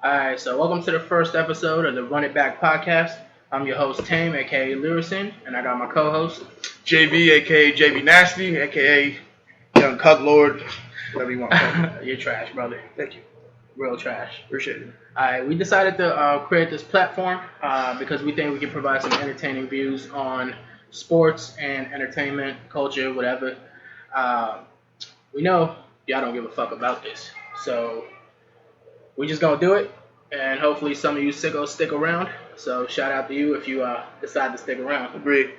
Alright, so welcome to the first episode of the Run It Back podcast. I'm your host, Tame, aka Lyricin, and I got my co-host, JB, aka JB Nasty, aka Young Cuck Lord, whatever you want to call me. You're trash, brother. Thank you. Real trash. Appreciate it. Alright, we decided to create this platform because we think we can provide some entertaining views on sports and entertainment, culture, whatever. We know y'all don't give a fuck about this, so we just gonna do it, and hopefully some of you sickos stick around. So shout out to you if you decide to stick around. Agreed.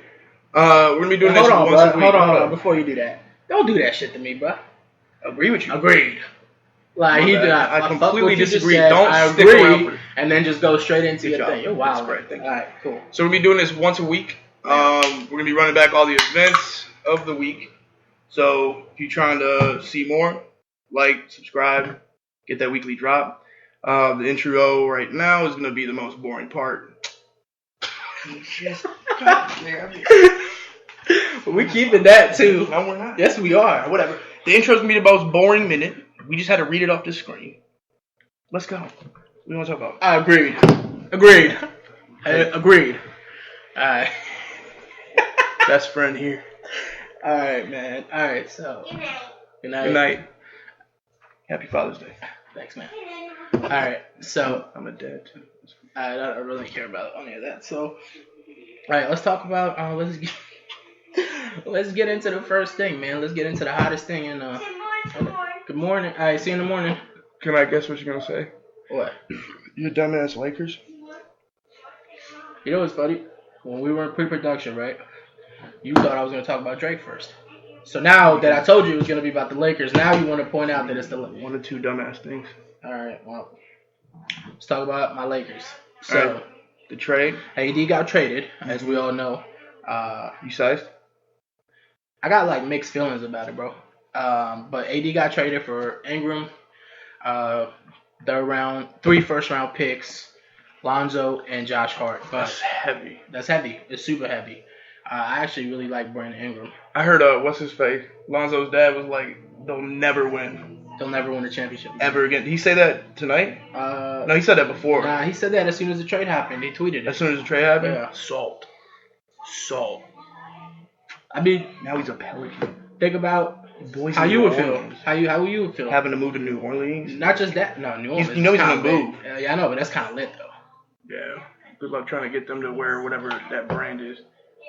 We're gonna be doing this once a week. Hold on. Before you do that, don't do that shit to me, bro. Agree with you. Agreed. Like I completely disagree. Said, don't I stick agree, around and then just go straight into your thing. You're wild. That's great. Thank you. All right, cool. So we'll be doing this once a week. We're gonna be running back all the events of the week. So if you're trying to see more, like, subscribe, get that weekly drop. The intro right now is gonna be the most boring part. We keeping that too. No, we're not. Yes, we are. Whatever. The intro's gonna be the most boring minute. We just had to read it off the screen. Let's go. What do you want to talk about? Agreed. Agreed. All right. Best friend here. All right, man. All right, so. Good night. Good night. Happy Father's Day. Thanks, man. All right, so. I'm a dad too. I don't really care about any of that. So, all right, let's talk about. Let's get into the first thing, man. Let's get into the hottest thing in. Good morning. All right, see you in the morning. Can I guess what you're gonna say? What? You dumbass Lakers. You know what's funny? When we were in pre-production, right? You thought I was gonna talk about Drake first. So now that I told you it was gonna be about the Lakers, now you want to point out that it's the one or two dumbass things. All right, well, let's talk about my Lakers. So right. The trade. AD got traded, as we all know. You sized? I got like mixed feelings about it, bro. But AD got traded for Ingram, three first round picks, Lonzo and Josh Hart. But that's heavy. That's heavy. It's super heavy. I actually really like Brandon Ingram. I heard what's his face? Lonzo's dad was like, they'll never win. They'll never win a championship ever again. Did he say that tonight? No, he said that before. Nah, he said that as soon as the trade happened. He tweeted it. As soon as the trade happened? Yeah. Salt. I mean, now he's a Pelican. Think about how you would feel. How you would feel having to move to New Orleans. Not just that. No, New Orleans. You know he's gonna move. Yeah, I know, but that's kind of lit though. Yeah. Good luck trying to get them to wear whatever that brand is.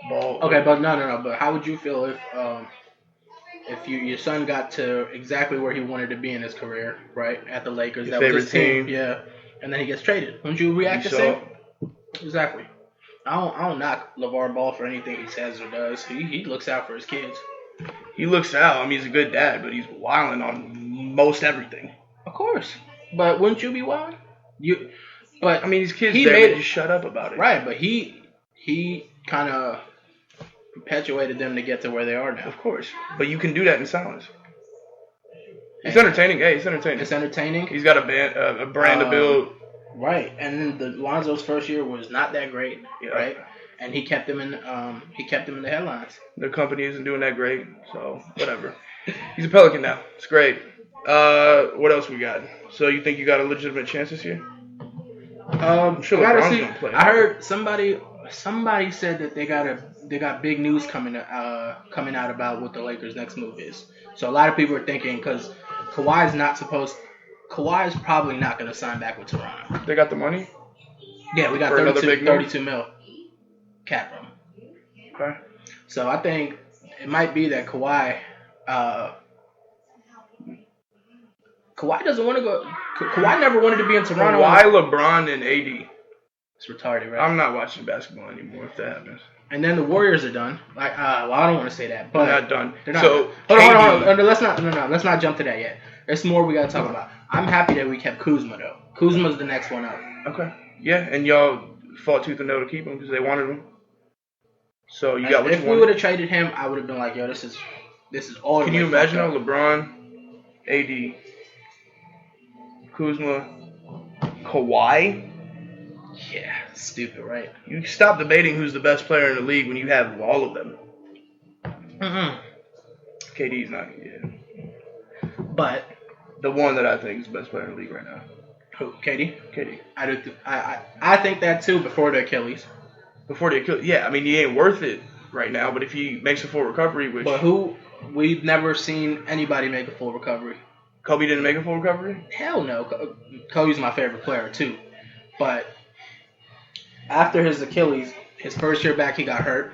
Ball. Okay, but no. But how would you feel if your son got to exactly where he wanted to be in his career, right? At the Lakers, his that favorite was his team. Yeah, and then he gets traded. Wouldn't you react the same? Exactly. I don't knock LeVar Ball for anything he says or does. He looks out for his kids. He looks out. I mean, he's a good dad, but he's wilding on most everything. Of course, but wouldn't you be wilding? But I mean, these kids just shut up about it. Right, but he kind of perpetuated them to get to where they are now. Of course, but you can do that in silence. It's entertaining. Hey, it's entertaining. It's entertaining. He's got a brand to build. Right, and the Lonzo's first year was not that great, right? And he kept them in the headlines. Their company isn't doing that great, so whatever. He's a Pelican now. It's great. What else we got? So you think you got a legitimate chance this year? I'm sure LeBron's gonna play. I heard somebody said that they got big news coming out about what the Lakers' next move is. So a lot of people are thinking because Kawhi's probably not going to sign back with Toronto. They got the money? Yeah, we got 32 mil cap room. Okay. So I think it might be that Kawhi doesn't want to go. Kawhi never wanted to be in Toronto. Why LeBron and AD? It's retarded, right? I'm not watching basketball anymore if that happens. And then the Warriors are done. Like, well, I don't want to say that, but they're not done. They're not. So hold on. Let's not jump to that yet. There's more we gotta talk about. I'm happy that we kept Kuzma though. Kuzma's the next one up. Okay. Yeah, and y'all fought tooth and nail to keep him because they wanted him. So you got what you wanted. If we would have traded him, I would have been like, yo, this is all. Can you imagine how LeBron, AD, Kuzma, Kawhi? Yeah, stupid, right? You stop debating who's the best player in the league when you have all of them. KD's not. Yeah. But the one that I think is the best player in the league right now. Who? KD? KD. I think that too before the Achilles. Before the Achilles, yeah. I mean, he ain't worth it right now. But if he makes a full recovery, But we've never seen anybody make a full recovery. Kobe didn't make a full recovery? Hell no. Kobe's my favorite player too. But after his Achilles, his first year back, he got hurt.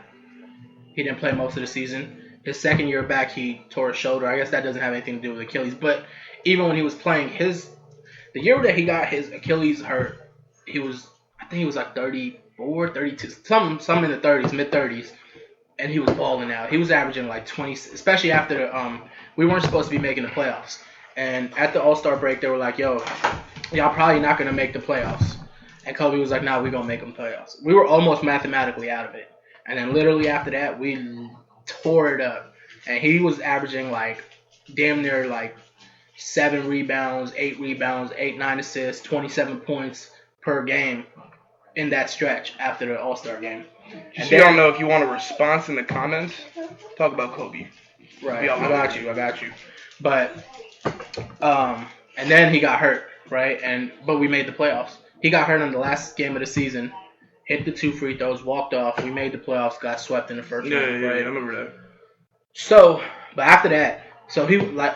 He didn't play most of the season. His second year back, he tore his shoulder. I guess that doesn't have anything to do with Achilles. But even when he was playing the year that he got his Achilles hurt, I think he was like 34, 32, some in the 30s, mid-30s. And he was balling out. He was averaging like 20, especially after we weren't supposed to be making the playoffs. And at the All-Star break, they were like, yo, y'all probably not going to make the playoffs. And Kobe was like, nah, we're going to make them playoffs. We were almost mathematically out of it. And then literally after that, we tore it up. And he was averaging like damn near like 7 rebounds, 8 rebounds, 9 assists, 27 points per game in that stretch after the All-Star game. Just so you don't know, if you want a response in the comments, talk about Kobe. Right, I got you. But, and then he got hurt, right? But we made the playoffs. He got hurt in the last game of the season, hit the 2 free throws, walked off. We made the playoffs, got swept in the first round, right? Yeah, I remember that. So, but after that, so he, like,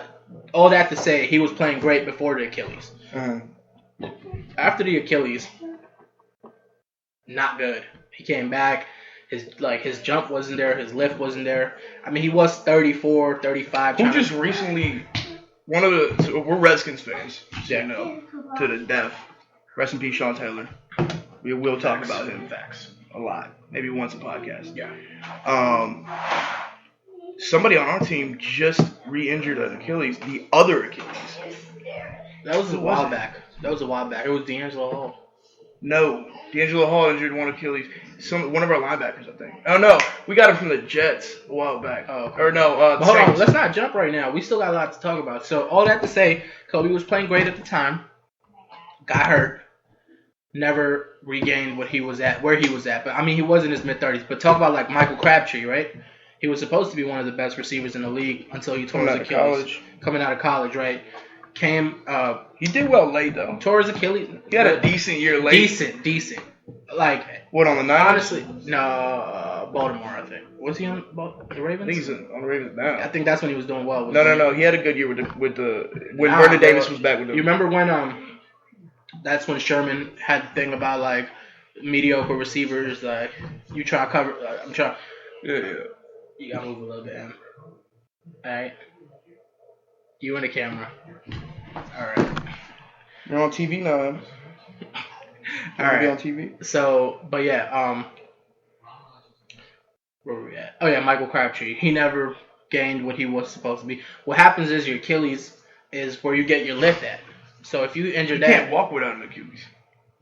all that to say, he was playing great before the Achilles. Uh-huh. After the Achilles, not good. He came back. His jump wasn't there. His lift wasn't there. I mean, he was 34, 35. Who just recently, we're Redskins fans, yeah. You know, to the death. Rest in peace, Sean Taylor. We will talk about him a lot. Maybe once a podcast. Yeah. Somebody on our team just re-injured an Achilles, the other Achilles. That was a while back. It was D'Angelo Hall. No, D'Angelo Hall injured one Achilles. One of our linebackers, I think. Oh no, we got him from the Jets a while back. Oh, okay. Or no, the hold on, let's not jump right now. We still got a lot to talk about. So all that to say, Kobe was playing great at the time. Got hurt. Never regained where he was at. But I mean, he was in his mid-30s. But talk about like Michael Crabtree, right? He was supposed to be one of the best receivers in the league until he tore his Achilles. Coming out of college, right? He did well late though. Tore his Achilles. He had a decent year late. Decent. Like what, on the Niners? Honestly, no, Baltimore. I think was he on the Ravens? I think he's on the Ravens now. I think that's when he was doing well. No. He had a good year when Vernon Davis was back with him. You remember when that's when Sherman had the thing about like mediocre receivers, like you try to cover. I'm trying. Yeah. You gotta move a little bit, man. All right. You and the camera. All right. You're on TV now, man. All right. Be on TV. So, but yeah, where were we at? Oh yeah, Michael Crabtree. He never gained what he was supposed to be. What happens is your Achilles is where you get your lift at. So if you injure you that, can't walk without an Achilles.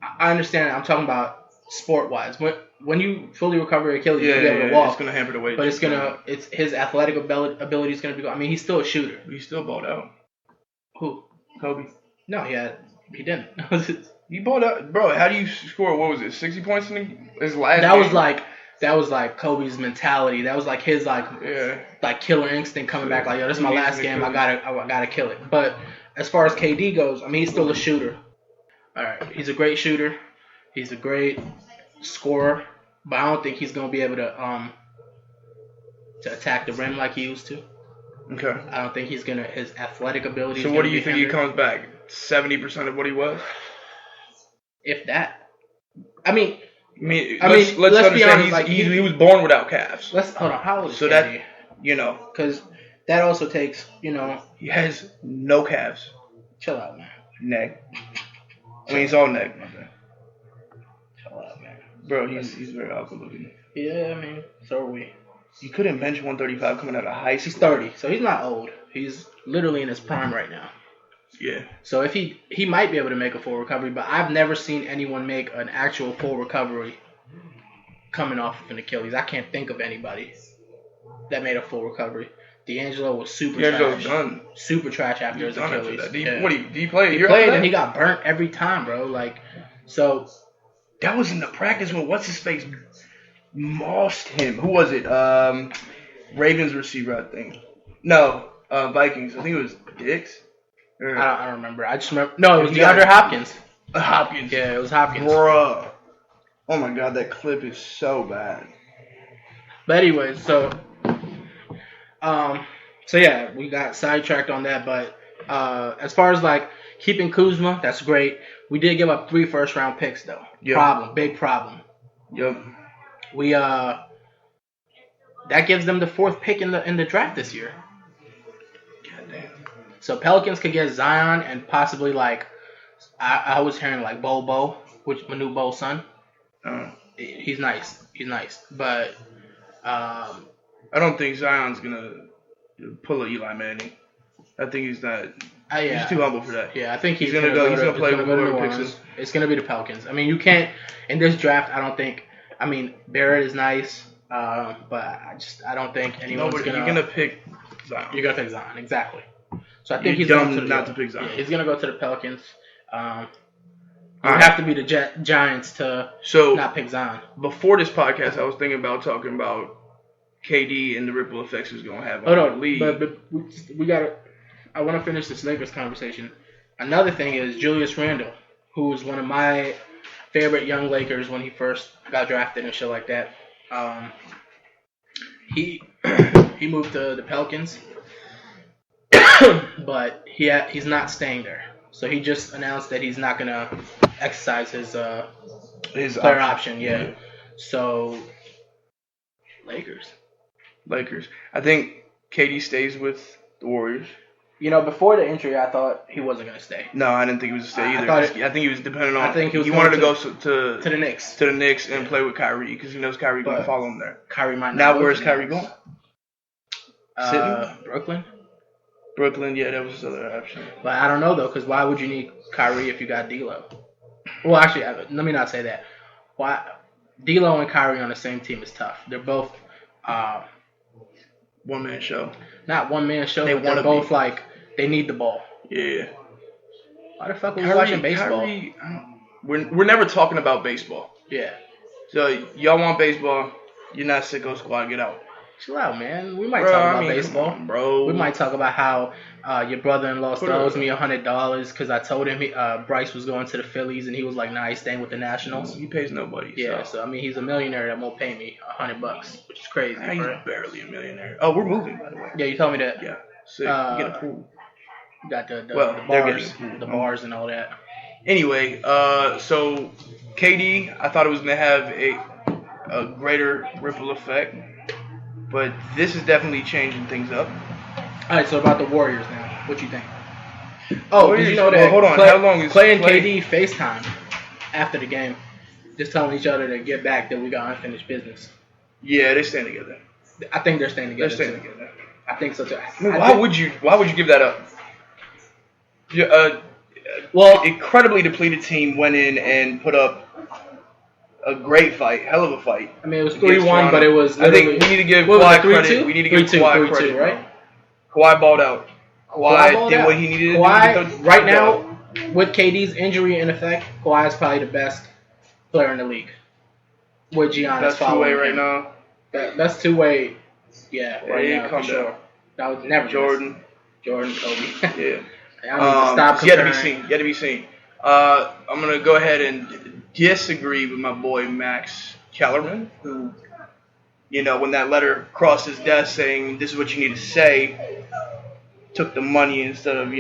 I understand. I'm talking about sport-wise. When you fully recover your Achilles, you'll be able to walk. It's gonna hamper the weight. But it's his athletic ability is gonna be. I mean, he's still a shooter. He still balled out. Who? Kobe. No, he didn't. He balled out, bro. How do you score? What was it? 60 points in his last. That was like Kobe's mentality. That was like his like killer instinct coming back. Like, yo, this is my last game. I gotta kill it. But as far as KD goes, I mean, he's still a shooter. All right, he's a great shooter. He's a great scorer, but I don't think he's gonna be able to attack the rim like he used to. Okay. I don't think his athletic ability. So what do you think he comes back? 70% of what he was? If that. I mean, let's be honest. Like, he was born without calves. Hold on. How old is so KD? That, because that also takes, he has no calves. Chill out, man. Neck. I mean, it's all neck. Chill out, man. Bro, he's very awkward looking. Yeah, I mean, so are we. You couldn't bench 135 coming out of high school. He's 30, so he's not old. He's literally in his prime right now. Yeah. So if he might be able to make a full recovery, but I've never seen anyone make an actual full recovery coming off of an Achilles. I can't think of anybody that made a full recovery. D'Angelo was super trash. Done. Super trash after his Achilles. Did he play? He played and he got burnt every time, bro. Like, so that was in the practice when what's his face mossed him. Who was it? Ravens receiver, I think. No, Vikings. I think it was Dix. I don't remember. I just remember. No, it was DeAndre Hopkins. Hopkins. Yeah, it was Hopkins. Bruh. Oh my god, that clip is so bad. But anyways, so yeah, we got sidetracked on that. But as far as like keeping Kuzma, that's great. We did give up 3 first-round picks though. Yep. Big problem. Yep. We that gives them the 4th pick in the draft this year. Goddamn. So Pelicans could get Zion and possibly like I was hearing like Bobo, which Manu Bo's son. He's nice. But I don't think Zion's gonna pull a Eli Manning. I think he's not. Yeah. He's too humble for that. Yeah, I think he's gonna go. He's gonna play with whoever picks him. It's gonna be the Pelicans. I mean, you can't in this draft. I don't think. I mean, Barrett is nice, but I don't think anyone's gonna. You're gonna pick Zion. You're gonna pick Zion, exactly. So I think he's he's dumb going not to pick Zion. Yeah, he's gonna go to the Pelicans. You have to be the Giants to not pick Zion. Before this podcast, I was thinking about talking about KD and the ripple effects he's gonna have on the league. But we gotta. I want to finish this Lakers conversation. Another thing is Julius Randle, who was one of my favorite young Lakers when he first got drafted and shit like that. He moved to the Pelicans, but he's not staying there. So he just announced that he's not gonna exercise his player option. Yeah. So Lakers. I think KD stays with the Warriors. You know, before the injury, I thought he wasn't gonna stay. No, I didn't think he was to stay either. I think he was dependent on. I think he wanted to go to the Knicks. To the Knicks and play with Kyrie because he knows Kyrie gonna follow him there. Kyrie might not. Now where's Kyrie going? Brooklyn. Brooklyn, yeah, that was his other option. But I don't know though, because why would you need Kyrie if you got D'Lo? Well, actually, let me not say that. Why D'Lo and Kyrie on the same team is tough. They're both one man show. Not one man show. They're both like they need the ball. Yeah. Why the fuck are we watching baseball? Kyrie, we're never talking about baseball. Yeah. So y'all want baseball? You're not sicko squad. Get out. Chill out, man. We might talk about baseball, bro. We might talk about how your brother-in-law still owes me $100 because I told him Bryce was going to the Phillies and he was like, "Nah, he's staying with the Nationals." He pays nobody. Yeah, so I mean, he's a millionaire that won't pay me $100, which is crazy. He's barely a millionaire. Oh, we're moving, by the way. Yeah, you told me that. Yeah. So you get a pool. You got the bars and all that. Anyway, so KD, I thought it was gonna have a greater ripple effect. But this is definitely changing things up. All right, so about the Warriors now. What you think? Oh, did you know that hold on. Clay, How long is Clay and KD FaceTime after the game, just telling each other to get back that we got unfinished business? Yeah, they're staying together. I think they're staying together. They're staying together. I think so too. Why would you give that up? Well, incredibly depleted team went in and put up a great fight, hell of a fight. I mean, it was 3-1, but it was. I think we need to give Kawhi credit. We need to give Kawhi credit, right? Kawhi balled out. Kawhi did what he needed to do. Right now, with KD's injury in effect, Kawhi is probably the best player in the league. With Giannis following him. Right now. Best two-way. Yeah, right now for sure. That was never Jordan, Kobe. Yeah. I need to stop yet to be seen. I'm gonna go ahead and disagree with my boy Max Kellerman, who, when that letter crossed his desk saying this is what you need to say, took the money instead of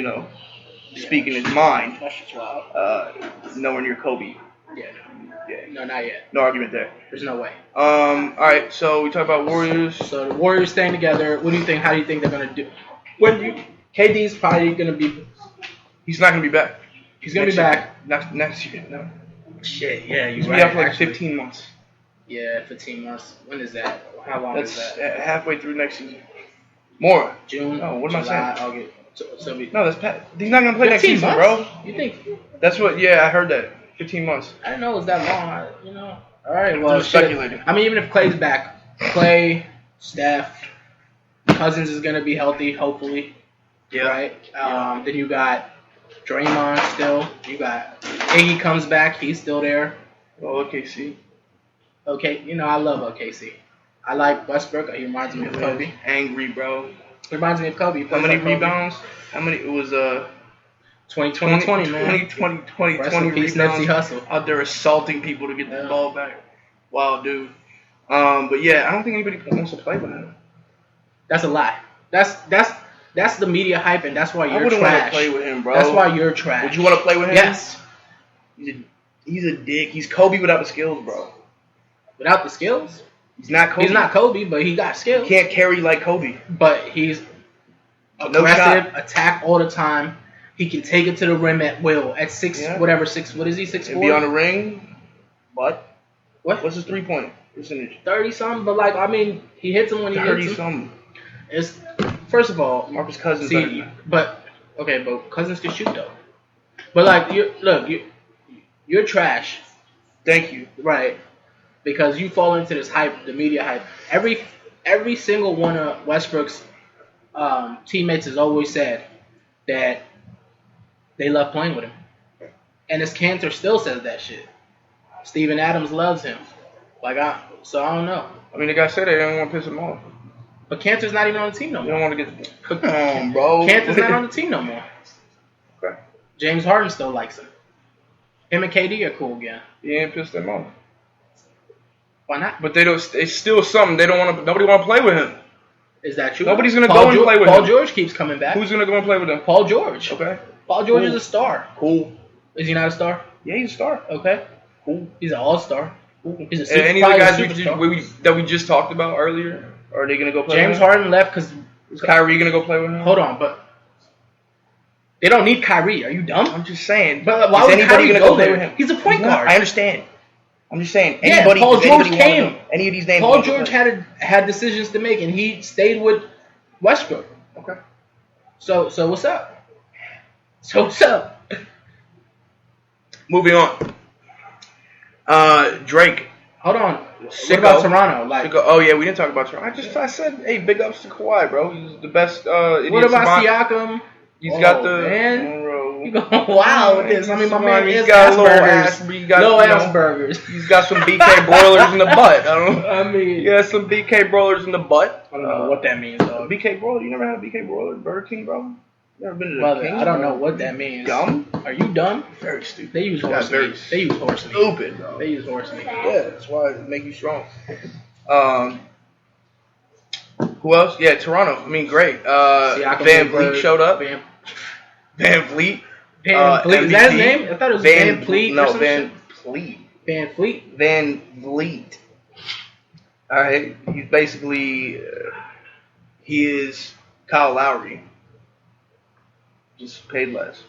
speaking his mind. That's just wild. Nowhere near Kobe. Yeah. No, not yet. No argument there. There's no way. All right. So we talk about Warriors. So the Warriors staying together. What do you think? How do you think they're gonna do? KD's probably gonna be. He's not gonna be back. He's gonna be back next year. No. Shit. Yeah, he's gonna be out for like 15 months. Yeah, 15 months. When is that? How long is that? That's halfway through next season. More. June. Oh, what am I saying? August. No, that's he's not gonna play next season, bro. You think? That's what? Yeah, I heard that. 15 months. I didn't know it was that long. All right. Well, speculating. I mean, even if Clay's back, Clay, Steph, Cousins is gonna be healthy, hopefully. Yeah. Right. Then you got Draymond still. You got Iggy comes back. He's still there. Well, OKC. Okay. I love OKC. I like Westbrook. He reminds me of Kobe. Angry, bro. He reminds me of Kobe. How many rebounds? How many? It was 2020, man. 20 Rest in peace, Nipsey rebounds Hussle. out there assaulting people to get the ball back. Wow, dude. But yeah, I don't think anybody wants to play with him. That's a lie. That's the media hype, and that's why you're I wouldn't trash. want to play with him, bro. That's why you're trash. Would you want to play with him? Yes. He's a dick. He's Kobe without the skills, bro. Without the skills? He's not Kobe. He's not Kobe, but he got skills. He can't carry like Kobe. But he's aggressive, attack all the time. He can take it to the rim at will. At 6, whatever, 6, what is he, 6'4"? And be on the ring. What? What's his 3-point percentage? 30-something, but like, I mean, he hits him when he hits him. 30-something. It's, first of all, Marcus Cousins. but Cousins can shoot though. But like, you're trash. Thank you. Right. Because you fall into this hype, the media hype. Every single one of Westbrook's teammates has always said that they love playing with him. And his Cantor still says that shit. Steven Adams loves him. So I don't know. I mean, the guy said they didn't want to piss him off. But Cantor's not even on the team no more. You don't want to get... Come on, bro. Cantor's not on the team no more. Okay. James Harden still likes him. Him and KD are cool again. He ain't pissed them off. Why not? But it's still something. Nobody want to play with him. Is that true? Nobody's going to go and play with him. Paul George keeps coming back. Who's going to go and play with him? Paul George. Okay. Paul George is a star. Cool. Is he not a star? Yeah, he's a star. Okay. Cool. He's an all-star. Cool. He's a any of the guys that we just talked about earlier, are they going to go play James with him? Harden left because... Is Kyrie going to go play with him? Hold on, but... They don't need Kyrie. Are you dumb? I'm just saying. But why would Kyrie gonna go play there? with him? He's a point guard. I understand. I'm just saying. Yeah, Anybody, Paul George came. Any of these names. Paul George had decisions to make, and he stayed with Westbrook. Okay. So what's up? So what's up? Moving on. Drake. Hold on. What about Toronto? Oh yeah, we didn't talk about Toronto. I said, hey, big ups to Kawhi, bro. He's the best. What about Siakam? He's got the. Man. You going wild with this? I mean, my man he's is got Asperger's. Asperger's. He's got some BK broilers in the butt. I mean, he has some BK broilers in the butt. I don't know what that means, though. BK broiler? You never had a BK broiler at Burger King, bro? Never been to the Brother, King? I don't know what that means. Dumb? Are you dumb? Very stupid. They use horse meat. They use horse meat. Stupid, bro. They use horse meat. Yeah, that's why it make you strong. Who else? Yeah, Toronto. I mean, great. Van Vliet showed up. Van Vliet. Van Vliet. Is that his name? I thought it was Van Vliet. No, Van Vliet. Van Vliet? Van Vliet. Alright, he's basically, he is Kyle Lowry. Just paid less.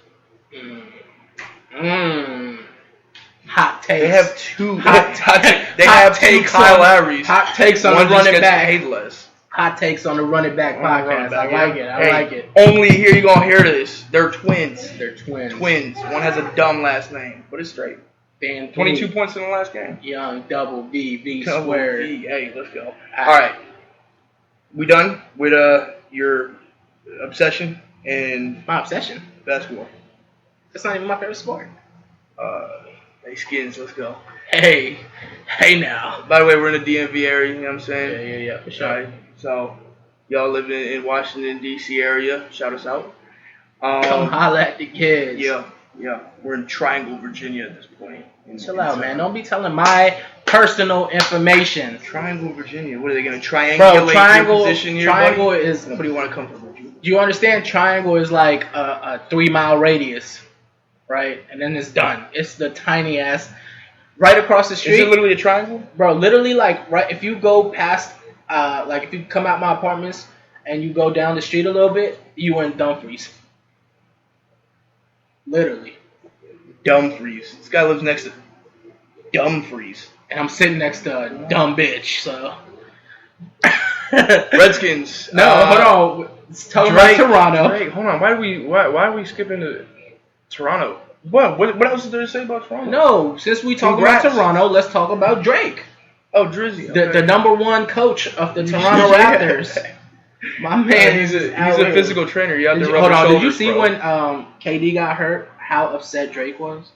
Hot takes. They have two. They have two Kyle Lowrys. Hot takes on the running back. Paid less. Hot takes on the running back podcast. I like it. I like it. Only here you gonna hear this. They're twins. They're twins. Twins. One has a dumb last name, but it's straight. 22 points in the last game. Young double V squared. Hey, let's go. All right. We done with your obsession and my obsession. Basketball. That's not even my favorite sport. Hey, Skins, let's go. Hey now. By the way, we're in the DMV area, you know what I'm saying? Yeah, for sure. Right. So, y'all live in Washington, D.C. area, shout us out. Come holla at the kids. Yeah. We're in Triangle, Virginia at this point. Chill out, man. Don't be telling my personal information. Triangle, Virginia. What are they going to triangulate your position here, Triangle buddy? is... Nobody want to come from Virginia. Do you understand? Triangle is like a 3-mile radius, right? And then it's done. It's the tiny ass... Right across the street. Is it literally a triangle? Bro, literally, like, right... If you go past... like, if you come out my apartments and you go down the street a little bit, you in Dumfries. Literally. Dumfries. This guy lives next to Dumfries. And I'm sitting next to a dumb bitch, so... Redskins. No, hold on. Let's talk about Toronto. Drake, hold on. Why are we skipping to Toronto? What else is there to say about Toronto? No, since we talk about Toronto, let's talk about Drake. Oh, Drizzy. Okay. The number one coach of the Toronto Raptors. My man, he's a physical trainer. You have to rub hold on, shoulders, did you see bro. when KD got hurt, how upset Drake was?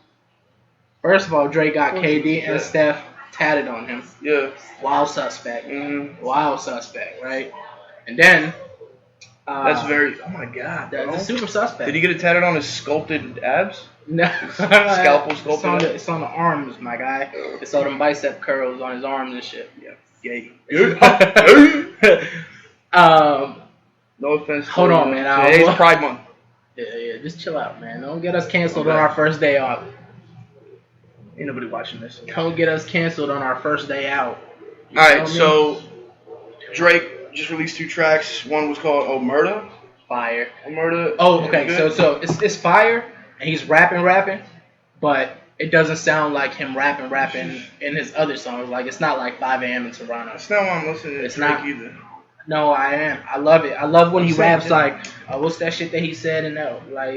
First of all, Drake got KD and Steph tatted on him. Yeah. Wild suspect. Mm-hmm. Wild suspect, right? And then That's very. Oh my god. That's a super suspect. Did he get it tatted on his sculpted abs? No. Scalpel sculpted. It's on the arms, my guy. It's all them bicep curls on his arms and shit. Yeah. Gay. No offense. Hold on, man. Today's Pride Month. Yeah. Just chill out, man. Don't get us canceled on our first day off. Ain't nobody watching this. Don't get us canceled on our first day out. All right, so Drake just released 2 tracks. One was called Omerta. Fire. Omerta. Oh, okay. So it's fire, and he's rapping, but it doesn't sound like him rapping in his other songs. Like, it's not like 5 a.m. in Toronto. That's not why I'm listening to Drake either. No, I am. I love it. I love when he raps like, what's that shit that he said in that? Like,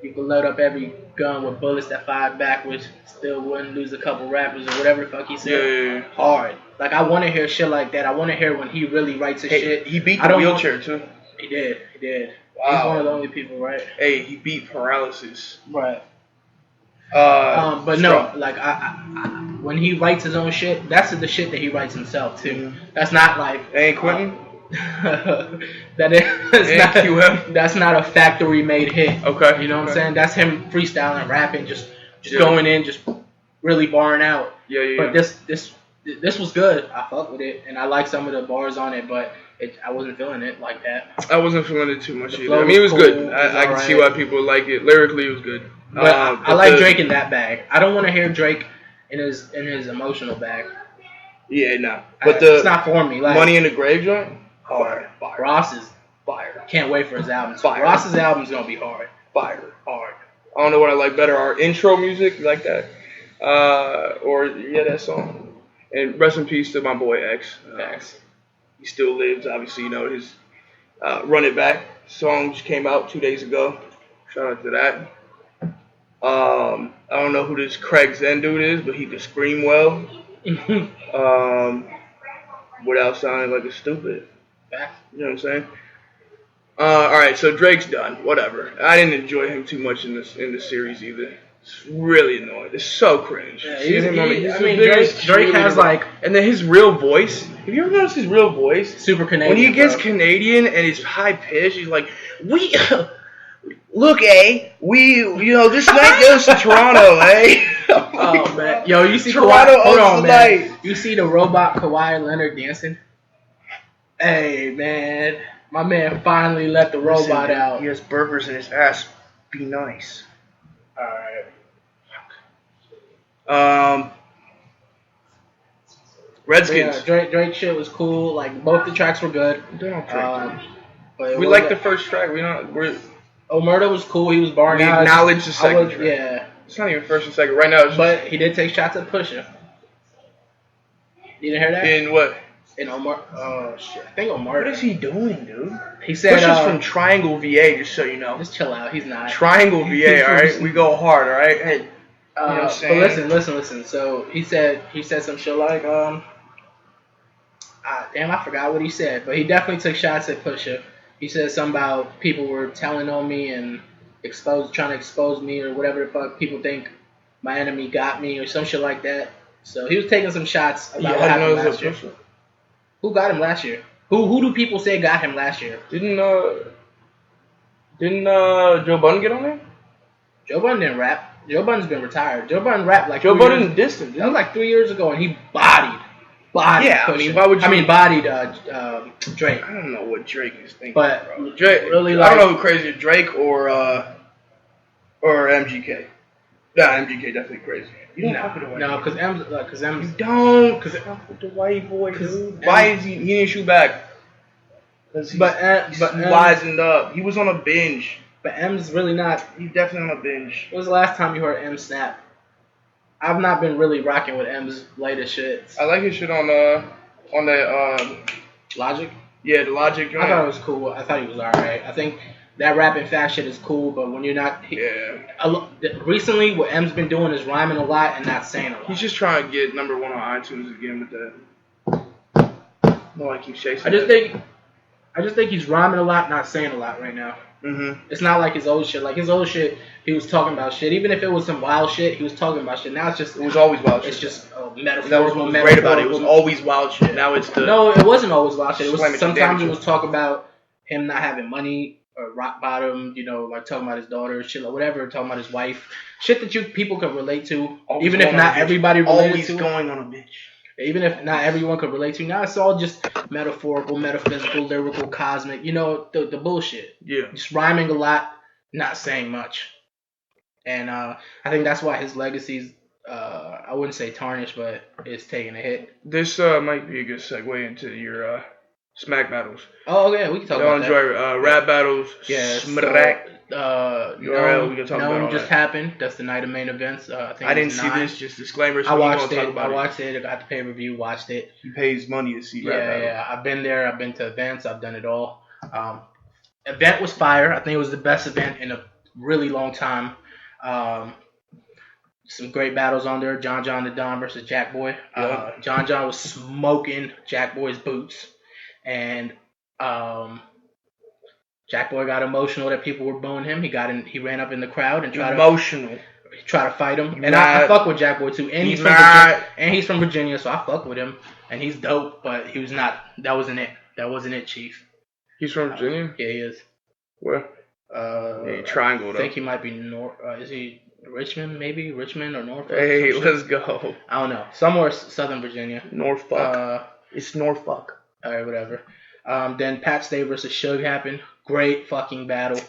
you can load up every gun with bullets that fire backwards, still wouldn't lose a couple rappers or whatever the fuck he said. Yeah. Hard. Like, I want to hear shit like that. I want to hear when he really writes his shit. He beat the wheelchair, too. He did. Wow. He's one of the only people, right? Hey, he beat paralysis. Right. But no, like I when he writes his own shit, that's the shit that he writes himself too. That's not like ain't Quentin. That's not a factory made hit. Okay. You know what I'm saying? That's him freestyling, rapping, just going in, just really barring out. Yeah. But this was good. I fuck with it, and I like some of the bars on it, but I wasn't feeling it like that. I wasn't feeling it too much either. I mean, it was good. I can see why people like it. Lyrically, it was good. But I like Drake in that bag. I don't want to hear Drake in his emotional bag. Yeah, no. But it's not for me. Like, Money in the Grave joint? Hard. Ross is fire. Can't wait for his album. Fire. Ross's album's gonna be hard. Fire. Hard. I don't know what I like better. Our intro music, you like that? That song. And rest in peace to my boy X. He still lives. Obviously, you know, his Run It Back song just came out 2 days ago. Shout out to that. I don't know who this Craig Zen dude is, but he can scream well. Without sounding like a stupid. You know what I'm saying? Alright, so Drake's done. Whatever. I didn't enjoy him too much in the series either. It's really annoying. It's so cringe. Yeah, Drake has like... And then his real voice. Have you ever noticed his real voice? Super Canadian. When he gets Canadian and he's high pitched, he's like, Look, this night goes to Toronto, Oh, man. Yo, you see Toronto Kawhi? Hold on, man. Night. You see the robot Kawhi Leonard dancing? Hey, man. My man finally let the robot out. He has burgers in his ass. Be nice. Alright. Redskins. Yeah, Drake shit was cool. Like, both the tracks were good. We like the first track. Omerta was cool. He was barring out. We acknowledge the second track. Yeah. It's not even first and second. Right now, but he did take shots at Pusha. You didn't hear that? In what? In Omar. Oh, shit. I think Omerta. What is he doing, dude? He said... Pusha's from Triangle, VA, just so you know. Just chill out. He's not. Triangle, VA, alright? We go hard, alright? Hey. You know what I'm saying? But listen. So he said some shit like, damn, I forgot what he said. But he definitely took shots at Pusha. He said something about people were telling on me and trying to expose me or whatever the fuck. People think my enemy got me or some shit like that. So he was taking some shots about what happened last year. Who got him last year? Who do people say got him last year? Didn't Joe Budden get on there? Joe Budden didn't rap. Joe Budden's been retired. Joe Budden rapped like Joe Budden distant. That was like 3 years ago, and he bodied. Yeah, Pusha. I mean, why would you? Bodied Drake. I don't know what Drake is thinking. But bro. Drake, really, I don't know who crazier, Drake or MGK. Nah, MGK definitely crazy. You don't fuck with the white No, boy. because M's. You don't, because fuck with the white boy, dude. Why is he didn't shoot back? He's wisened up. He was on a binge. But M's really not. He's definitely on a binge. When was the last time you heard M snap? I've not been really rocking with M's latest shit. I like his shit on the Logic. Yeah, the Logic joint. I thought it was cool. I thought he was alright. I think that rap and fast shit is cool, but when you're not, recently what M's been doing is rhyming a lot and not saying a lot. He's just trying to get number 1 on iTunes again with that. No, I keep chasing. I just think he's rhyming a lot, not saying a lot right now. Mm-hmm. It's not like his old shit. Like his old shit, he was talking about shit. Even if it was some wild shit, he was talking about shit. Now it was always wild shit. It's just metaphorical. That was what was great about it. It was always wild shit. Now it's No, it wasn't always wild shit. It was sometimes it was talk about him not having money or rock bottom, like talking about his daughter, shit, like whatever, talking about his wife, shit that people could relate to, Always even if not everybody related to. Always going on a bitch. Even if not everyone could relate to. Now it's all just metaphorical, metaphysical, lyrical, cosmic. The bullshit. Yeah. Just rhyming a lot, not saying much. And I think that's why his legacy's, I wouldn't say tarnished, but it's taking a hit. This might be a good segue into your smack battles. Oh, yeah, we can talk about that. Y'all enjoy rap battles. Yeah. Smack. URL, we can talk about just that. happened. That's the night of main events. I didn't see this. Just disclaimers. I watched it. I watched it. I got the pay-per-view. Watched it. He pays money to see rap battles. Yeah. I've been there. I've been to events. I've done it all. Event was fire. I think it was the best event in a really long time. Some great battles on there. John the Don versus Jack Boy. John was smoking Jack Boy's boots, and Jack Boy got emotional that people were booing him. He ran up in the crowd and tried to fight him. And I fuck with Jack Boy too. And he's from Virginia, so I fuck with him. And he's dope, but he was not. That wasn't it. That wasn't it, Chief. He's from Virginia? Yeah, he is. Where? Triangle. I think he might be North. Is he Richmond? Maybe Richmond or Norfolk. Hey, let's go. I don't know. Somewhere Southern Virginia. Norfolk. It's Norfolk. All right, whatever. Then Pat Stay versus Suge happened. Great fucking battle.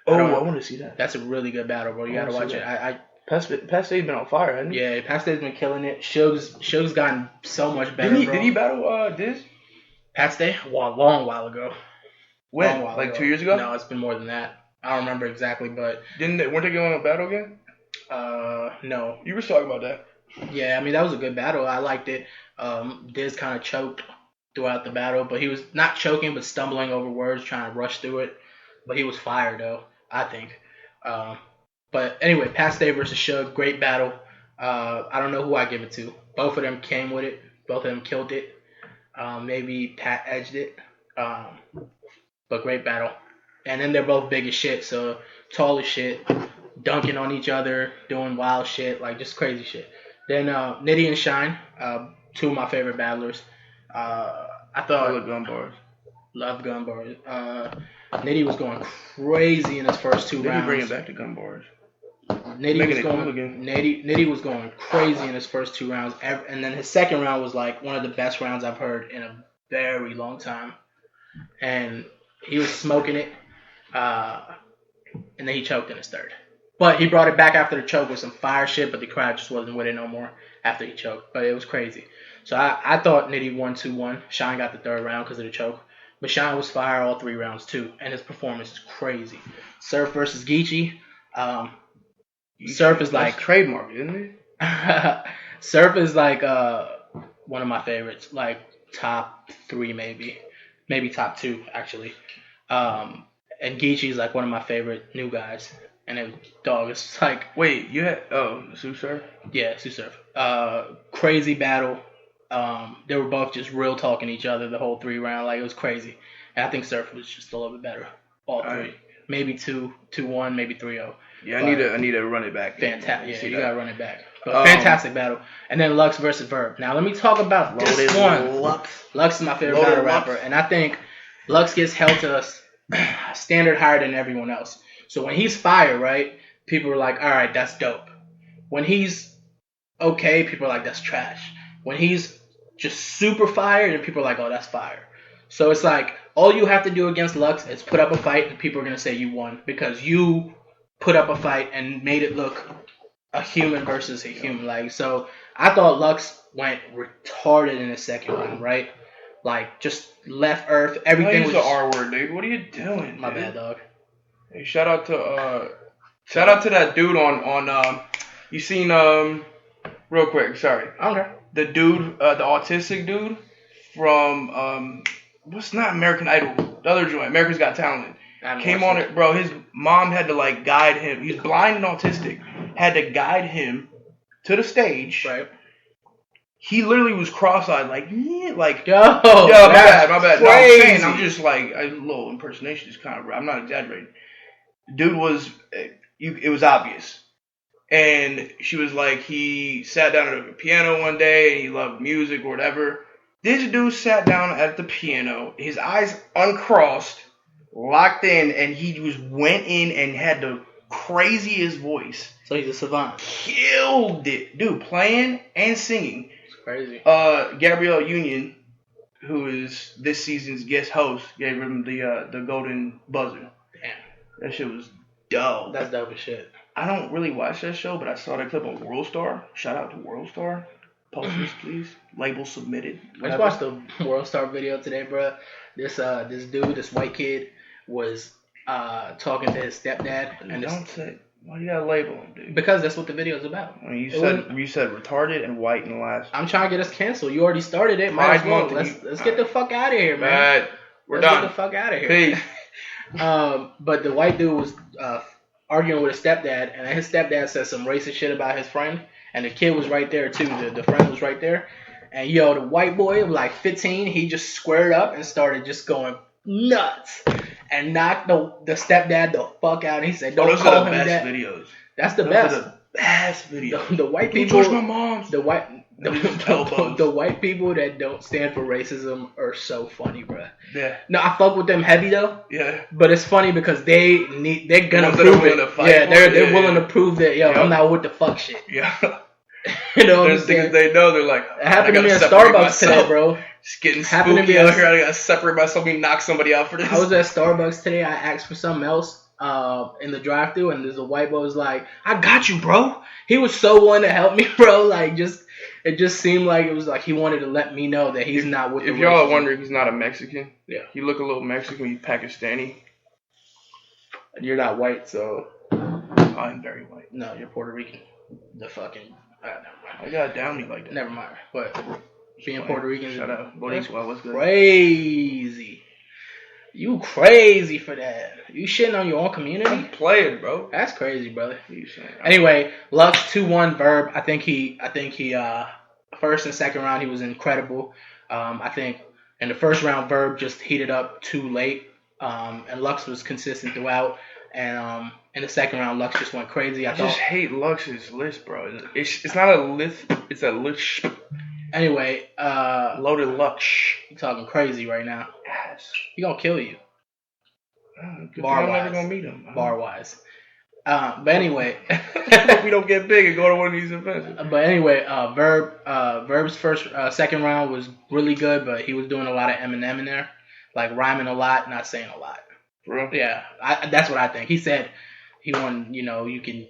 I want to see that. That's a really good battle, bro. You gotta watch it. Pat Stay's been on fire, hasn't he? Yeah, Pat Stay's been killing it. Suge's gotten so much better. Did he battle Diz? Pat Stay? Well, a long while ago. When? Like 2 years ago? No, it's been more than that. I don't remember exactly, but weren't they going on a battle again? No. You were talking about that. Yeah, I mean that was a good battle. I liked it. Diz kind of choked throughout the battle, but he was not choking, but stumbling over words, trying to rush through it. But he was fire though, I think. But anyway, Pat Stay versus Suge, great battle. I don't know who I give it to. Both of them came with it. Both of them killed it. Maybe Pat edged it. But great battle. And then they're both big as shit, so tall as shit, dunking on each other, doing wild shit, like just crazy shit. Then Nitty and Shine, two of my favorite battlers. I thought love gun bars. Nitty was going crazy in his first two rounds. Bring it back to gun bars. Nitty was going crazy in his first two rounds, and then his second round was like one of the best rounds I've heard in a very long time. And he was smoking it, and then he choked in his third. But he brought it back after the choke with some fire shit, but the crowd just wasn't with it no more after he choked. But it was crazy. So I thought Nitty won 2-1. Shine got the third round because of the choke. But Shine was fire all 3 rounds too, and his performance is crazy. Surf versus Geechee. Surf is like trademark, isn't it? Surf is like one of my favorites, like top 3 maybe top 2 actually. And Geechee is like one of my favorite new guys. And it's like wait, you had Sue Surf? Yeah, Sue Surf. Crazy battle. They were both just real talking each other the whole 3 round, like it was crazy. And I think Surf was just a little bit better. All 3. Right. Maybe 2-1, maybe 3-0. Yeah, I need to run it back. Fantastic. Yeah, you gotta run it back. But fantastic battle. And then Lux versus Verb. Now let me talk about this one. Lux is my favorite battle rapper, and I think Lux gets held to a standard higher than everyone else. So when he's fire, right, people are like, all right, that's dope. When he's okay, people are like, that's trash. When he's just super fire, then people are like, oh, that's fire. So it's like, all you have to do against Lux is put up a fight, and people are going to say you won because you put up a fight and made it look a human versus a human. Like, so I thought Lux went retarded in the second round, right? Like, just left Earth. Everything was the R word, dude. What are you doing? My bad, dog. Hey, shout out to that dude on you seen real quick, sorry. Okay. The dude, the autistic dude from what's not American Idol, the other joint, America's Got Talent. Came on it, bro. His mom had to like guide him. He's blind and autistic. Had to guide him to the stage. Right. He literally was cross-eyed, like, yeah, like, yo, my bad. Crazy. No, I'm just like a little impersonation is kind of. I'm not exaggerating. Dude was, it was obvious. And she was like, he sat down at a piano one day and he loved music or whatever. This dude sat down at the piano, his eyes uncrossed, locked in, and he just went in and had the craziest voice. So he's a savant. Killed it, dude, playing and singing. It's crazy. Gabrielle Union, who is this season's guest host, gave him the golden buzzer. Damn. That shit was dope. That's dope as shit. I don't really watch that show, but I saw that clip on World Star. Shout out to World Star. Post this, please. Label submitted. I just watched the World Star video today, bro. This dude, this white kid, was talking to his stepdad. And don't say. Why you gotta label him, dude? Because that's what the video is about. I mean, you said retarded and white in the last. I'm trying to get us canceled. You already started it. Might as well. Let's get the fuck out of here, man. We're Let's done. Get the fuck out of here. Peace. But the white dude was arguing with his stepdad, and his stepdad said some racist shit about his friend, and the kid was right there too. The friend was right there, and the white boy, like 15, he just squared up and started just going nuts and knocked the stepdad the fuck out. And he said, "Don't call him that." Videos. That's the best. Are the best videos. The white people. Don't touch my mom's. The white people that don't stand for racism are so funny, bro. Yeah. No, I fuck with them heavy though. Yeah. But it's funny because they're gonna prove it. They're willing to prove that I'm not with the fuck shit. Yeah. You know what I'm There's saying? things they know. They're like, it happened to me at Starbucks today, bro. Just getting Happened to spooky me out here. I gotta separate myself and knock somebody out for this. I was at Starbucks today. I asked for something else in the drive-thru, and there's a white boy was like, "I got you, bro." He was so willing to help me, bro. Like, it just seemed like it was like he wanted to let me know that he's not with. If y'all are wondering, he's not a Mexican. Yeah. You look a little Mexican. He's Pakistani. You're not white, so. I'm very white. No, you're Puerto Rican. The fucking. Never mind. I gotta down me like that. Never mind. But being Puerto Rican is shut up. Boricua, what's good? Crazy. You crazy for that. You shitting on your own community? I'm playing, bro. That's crazy, brother. What you saying? Anyway, Lux 2-1 Verb. I think he first and second round he was incredible. I think in the first round Verb just heated up too late. And Lux was consistent throughout. And in the second round, Lux just went crazy. I just hate Lux's list, bro. It's not a list. It's a list. Anyway, loaded Lux. You talking crazy right now. Yes. He gonna kill you. Bar wise. I'm never gonna meet him. Bar wise. But anyway. We don't get big and go to one of these events. But anyway, Verb's second round was really good, but he was doing a lot of Eminem in there. Like rhyming a lot, not saying a lot. For real? Yeah, that's what I think. He said he won. You can.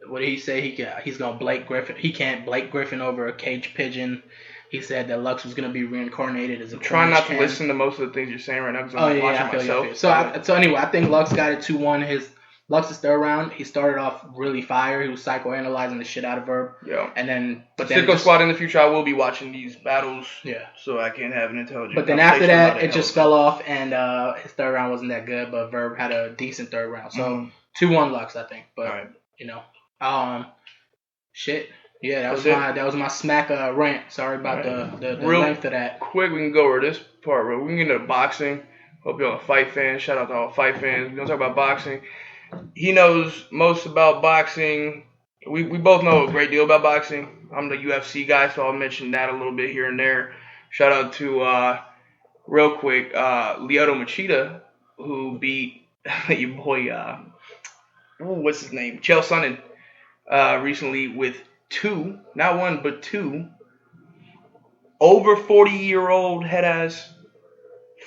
What did he say? He's gonna Blake Griffin. He can't Blake Griffin over a cage pigeon. He said that Lux was gonna be reincarnated as a. Trying not to listen to most of the things you're saying right now because I'm watching myself. So anyway, I think Lux got it 2-1. Lux's third round, he started off really fire. He was psychoanalyzing the shit out of Verb. Yeah. And then, Sicko Squad in the future, I will be watching these battles. Yeah. So I can have an intelligent. But then after that, it just fell off, and his third round wasn't that good. But Verb had a decent third round, so 2-1 Lux, I think. But shit. Yeah, that was my smack rant. Sorry about the length of that. Quick, we can go over this part, bro. We can get into boxing. Hope y'all are fight fans. Shout out to all fight fans. We're gonna talk about boxing. He knows most about boxing. We both know a great deal about boxing. I'm the UFC guy, so I'll mention that a little bit here and there. Shout out to, real quick, Lyoto Machida, who beat your boy, what's his name? Chael Sonnen, recently with not one, but two, over 40-year-old head-ass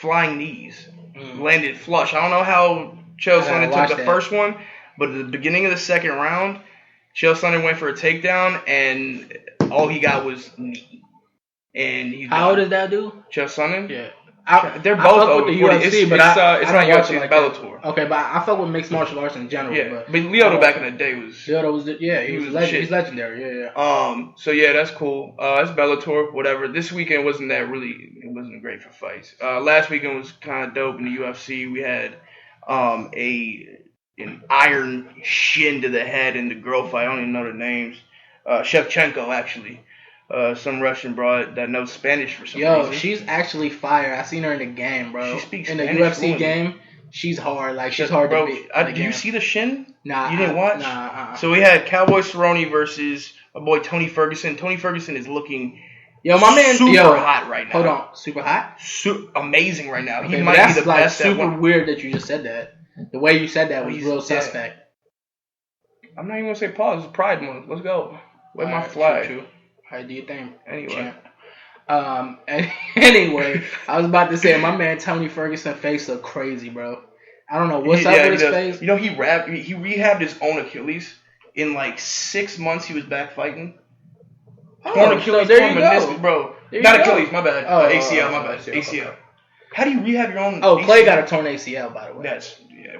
flying knees. Landed flush. I don't know how Chael Sonnen took the first one, but at the beginning of the second round, Chael Sonnen went for a takedown, and all he got was knee. And how old is that dude? Chael Sonnen? Yeah. They're both over with the UFC, it's but it's not UFC, like it's Bellator. That. Okay, but I fuck with mixed martial arts in general. Yeah, but Lyoto back in the day was... Lyoto was he's legendary, yeah. So yeah, that's cool. It's Bellator, whatever. This weekend wasn't great for fights. Last weekend was kind of dope in the UFC. We had an iron shin to the head in the girl fight. I don't even know the names. Shevchenko, actually. Some Russian broad that knows Spanish for some reason. She's actually fire. I seen her in the game, bro. She speaks in the Spanish UFC game. She's hard. Like she's hard to beat. Do you see the shin? Nah, you didn't watch. Nah. So we had Cowboy Cerrone versus my boy Tony Ferguson. Tony Ferguson is looking Yo, my man, super hot right now. Hold on, super hot? Amazing right now. Okay, he might be the like best. Super weird that you just said that. The way you said that was real suspect. I'm not even gonna say pause. It's Pride Month. Let's go. Where's my flag? True. How do you think? Anyway. Anyway, I was about to say my man Tony Ferguson face look crazy, bro. I don't know what's up with his face. You know, he rehabbed his own Achilles. In like 6 months, he was back fighting. Torn Achilles, torn meniscus, bro. Not Achilles, my bad. ACL, my bad. ACL. How do you rehab your own? Oh, Clay got a torn ACL, by the way.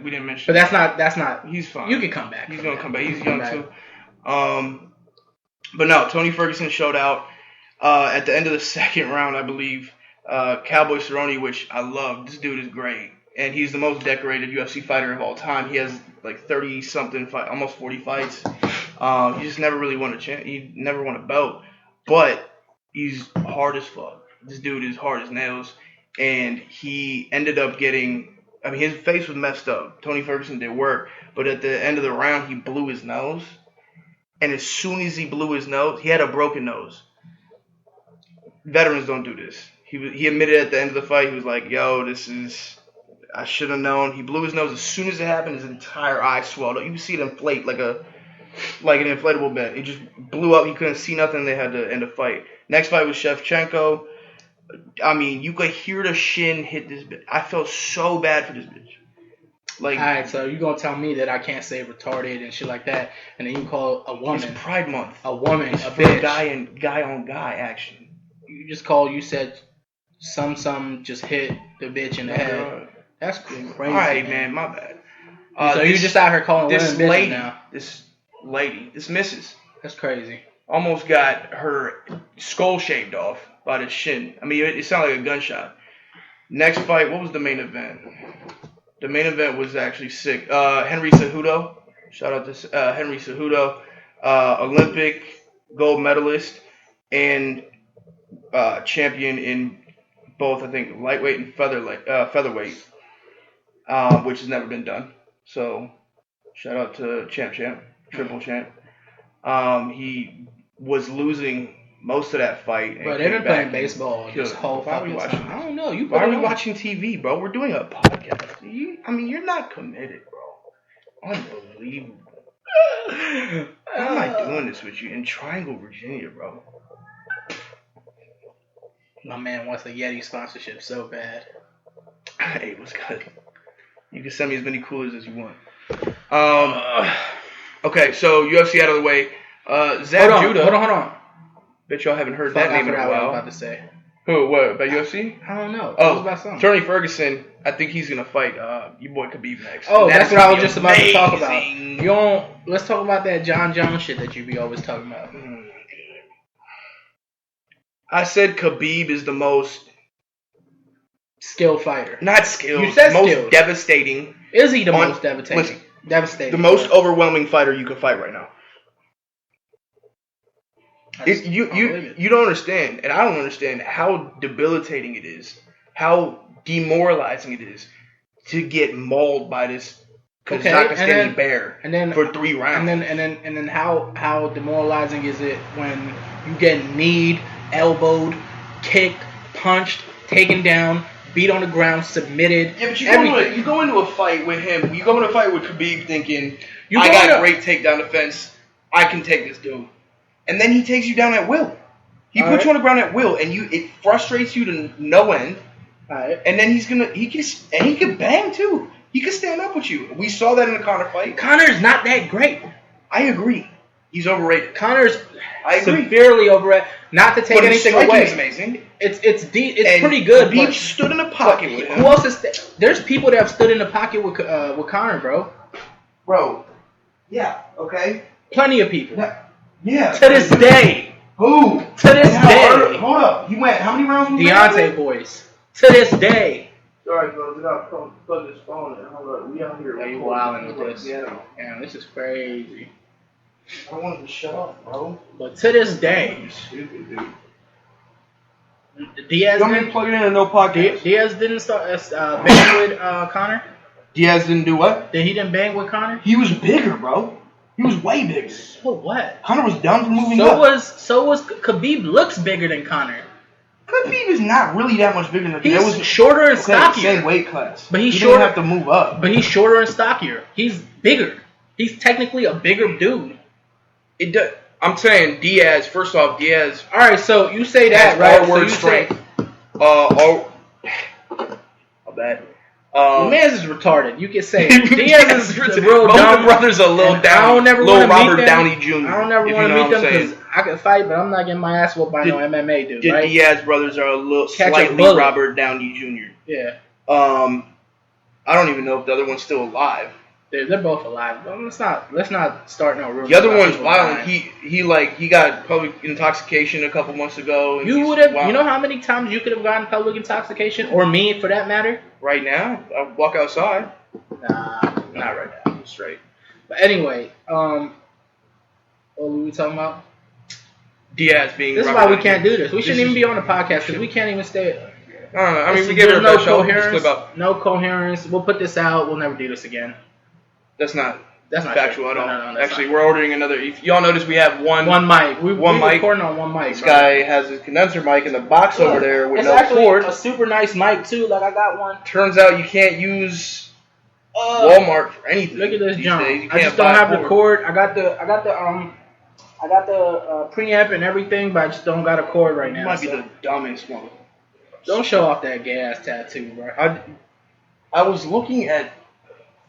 We didn't mention. But that's not. He's fine. You can come back. He's gonna come back. He's young too. But no, Tony Ferguson showed out at the end of the second round, I believe. Cowboy Cerrone, which I love. This dude is great, and he's the most decorated UFC fighter of all time. He has like 30-something fight, almost 40 fights. He just never really won a he never won a belt, but he's hard as fuck. This dude is hard as nails, and he ended up getting. I mean, his face was messed up. Tony Ferguson did work, but at the end of the round, he blew his nose. And as soon as he blew his nose, he had a broken nose. Veterans don't do this. He admitted at the end of the fight, he was like, yo, I should have known. He blew his nose. As soon as it happened, his entire eye swelled up. You can see it inflate like an inflatable bed. It just blew up. He couldn't see nothing. They had to end the fight. Next fight was Shevchenko. I mean, you could hear the shin hit this bitch. I felt so bad for this bitch. Like, all right, so you gonna tell me that I can't say retarded and shit like that, and then you call a woman it's Pride Month, a woman, it's a for bitch, guy on guy action. You said some just hit the bitch in the head. That's crazy. All right, man, my bad. So you just out here calling women bitches now? This missus. That's crazy. Almost got her skull shaved off by the shin. I mean, it sounded like a gunshot. Next fight, what was the main event? The main event was actually sick. Henry Cejudo. Shout out to Henry Cejudo. Olympic gold medalist and champion in both, I think, lightweight and featherweight, which has never been done. So, shout out to triple champ. He was losing most of that fight. Bro, they've been playing baseball this whole fucking time. I don't know. Why are we watching TV, bro? We're doing a podcast. You're not committed, bro. Unbelievable. Why am I doing this with you in Triangle, Virginia, bro? My man wants a Yeti sponsorship so bad. Hey, what's good? You can send me as many coolers as you want. Okay, so UFC out of the way. Judah. Hold on. Bet y'all haven't heard that name in a while. What I was about to say. Who? What? About UFC? I don't know. Oh, about Tony Ferguson. I think he's gonna fight your boy Khabib next. Oh, that's what I was just about to talk about. Let's talk about that John Jones shit that you be always talking about. I said Khabib is the most skilled fighter. Not skilled. You said most skilled. Devastating. Is he the most devastating? Devastating. The most overwhelming fighter you can fight right now. You don't understand, and I don't understand how debilitating it is, how demoralizing it is to get mauled by this Kazakhstani bear for 3 rounds. And then how demoralizing is it when you get kneed, elbowed, kicked, punched, taken down, beat on the ground, submitted. Yeah, but you go into a fight with him. You go into a fight with Khabib thinking, I got great takedown defense. I can take this dude. And then he takes you down at will. He puts you on the ground at will, and it frustrates you to no end. And then he can bang too. He can stand up with you. We saw that in the Conor fight. Conor's not that great. I agree. He's overrated. Conor's severely overrated. Not to take anything away. Is amazing. It's pretty good. Khabib stood in the pocket with him. Who else is? There's people that have stood in the pocket with Conor, bro. Bro. Yeah. Okay. Plenty of people. Yeah. To this day. Who? To this day. Hold up. He went how many rounds? Deontay boys. To this day. Sorry, bro. I gotta plug this phone in. Hold up. We out here. Are you wilding with this? Yeah. Damn, this is crazy. I wanted to shut off, bro. But to this day. Stupid, dude. Diaz didn't plug it in and no podcast. Diaz didn't start bang with Conor. Diaz didn't do what? He didn't bang with Conor. He was bigger, bro. He was way bigger. So what? Conor was done for moving up. So was Khabib looks bigger than Conor. Khabib is not really that much bigger than him. He's shorter and stockier. Same weight class. But he's he shorter. Didn't have to move up. But he's shorter and stockier. He's bigger. He's technically a bigger dude. I'm saying Diaz. First off, Diaz. All right, so you say that, right? So you strength. My bad. Man's is retarded. You can say it. Diaz is real both dumb. the brothers are little Downey. I don't never little want to Robert meet them. Downey Jr. I don't ever want to meet them because I can fight, but I'm not getting my ass whooped by no MMA dude. The right? Diaz brothers are a little slightly Robert Downey Jr. Yeah. I don't even know if the other one's still alive. They're both alive. But let's not start no rumors. The other one's violent. He got public intoxication a couple months ago. You would have. You know how many times you could have gotten public intoxication, or me for that matter? Right now, I'll walk outside. Nah, not right now. I'm straight. But anyway, what were we talking about? Diaz being. This is why we can't do this. We shouldn't even be on the podcast because we can't even stay. I don't know. I mean, we gave it a no best coherence. No coherence. We'll put this out. We'll never do this again. That's not true. factual at all. No, actually, we're ordering another. If y'all notice, we have one mic. We're mic. recording on one mic. This guy has his condenser mic in the box over there with no cord. It's a super nice mic too. Like I got one. Turns out you can't use Walmart for anything. Look at this junk. I just don't have the cord. I got the preamp and everything, but I just don't got a cord right now. You might be the dumbest one. Don't show off that gay ass tattoo, bro. I was looking at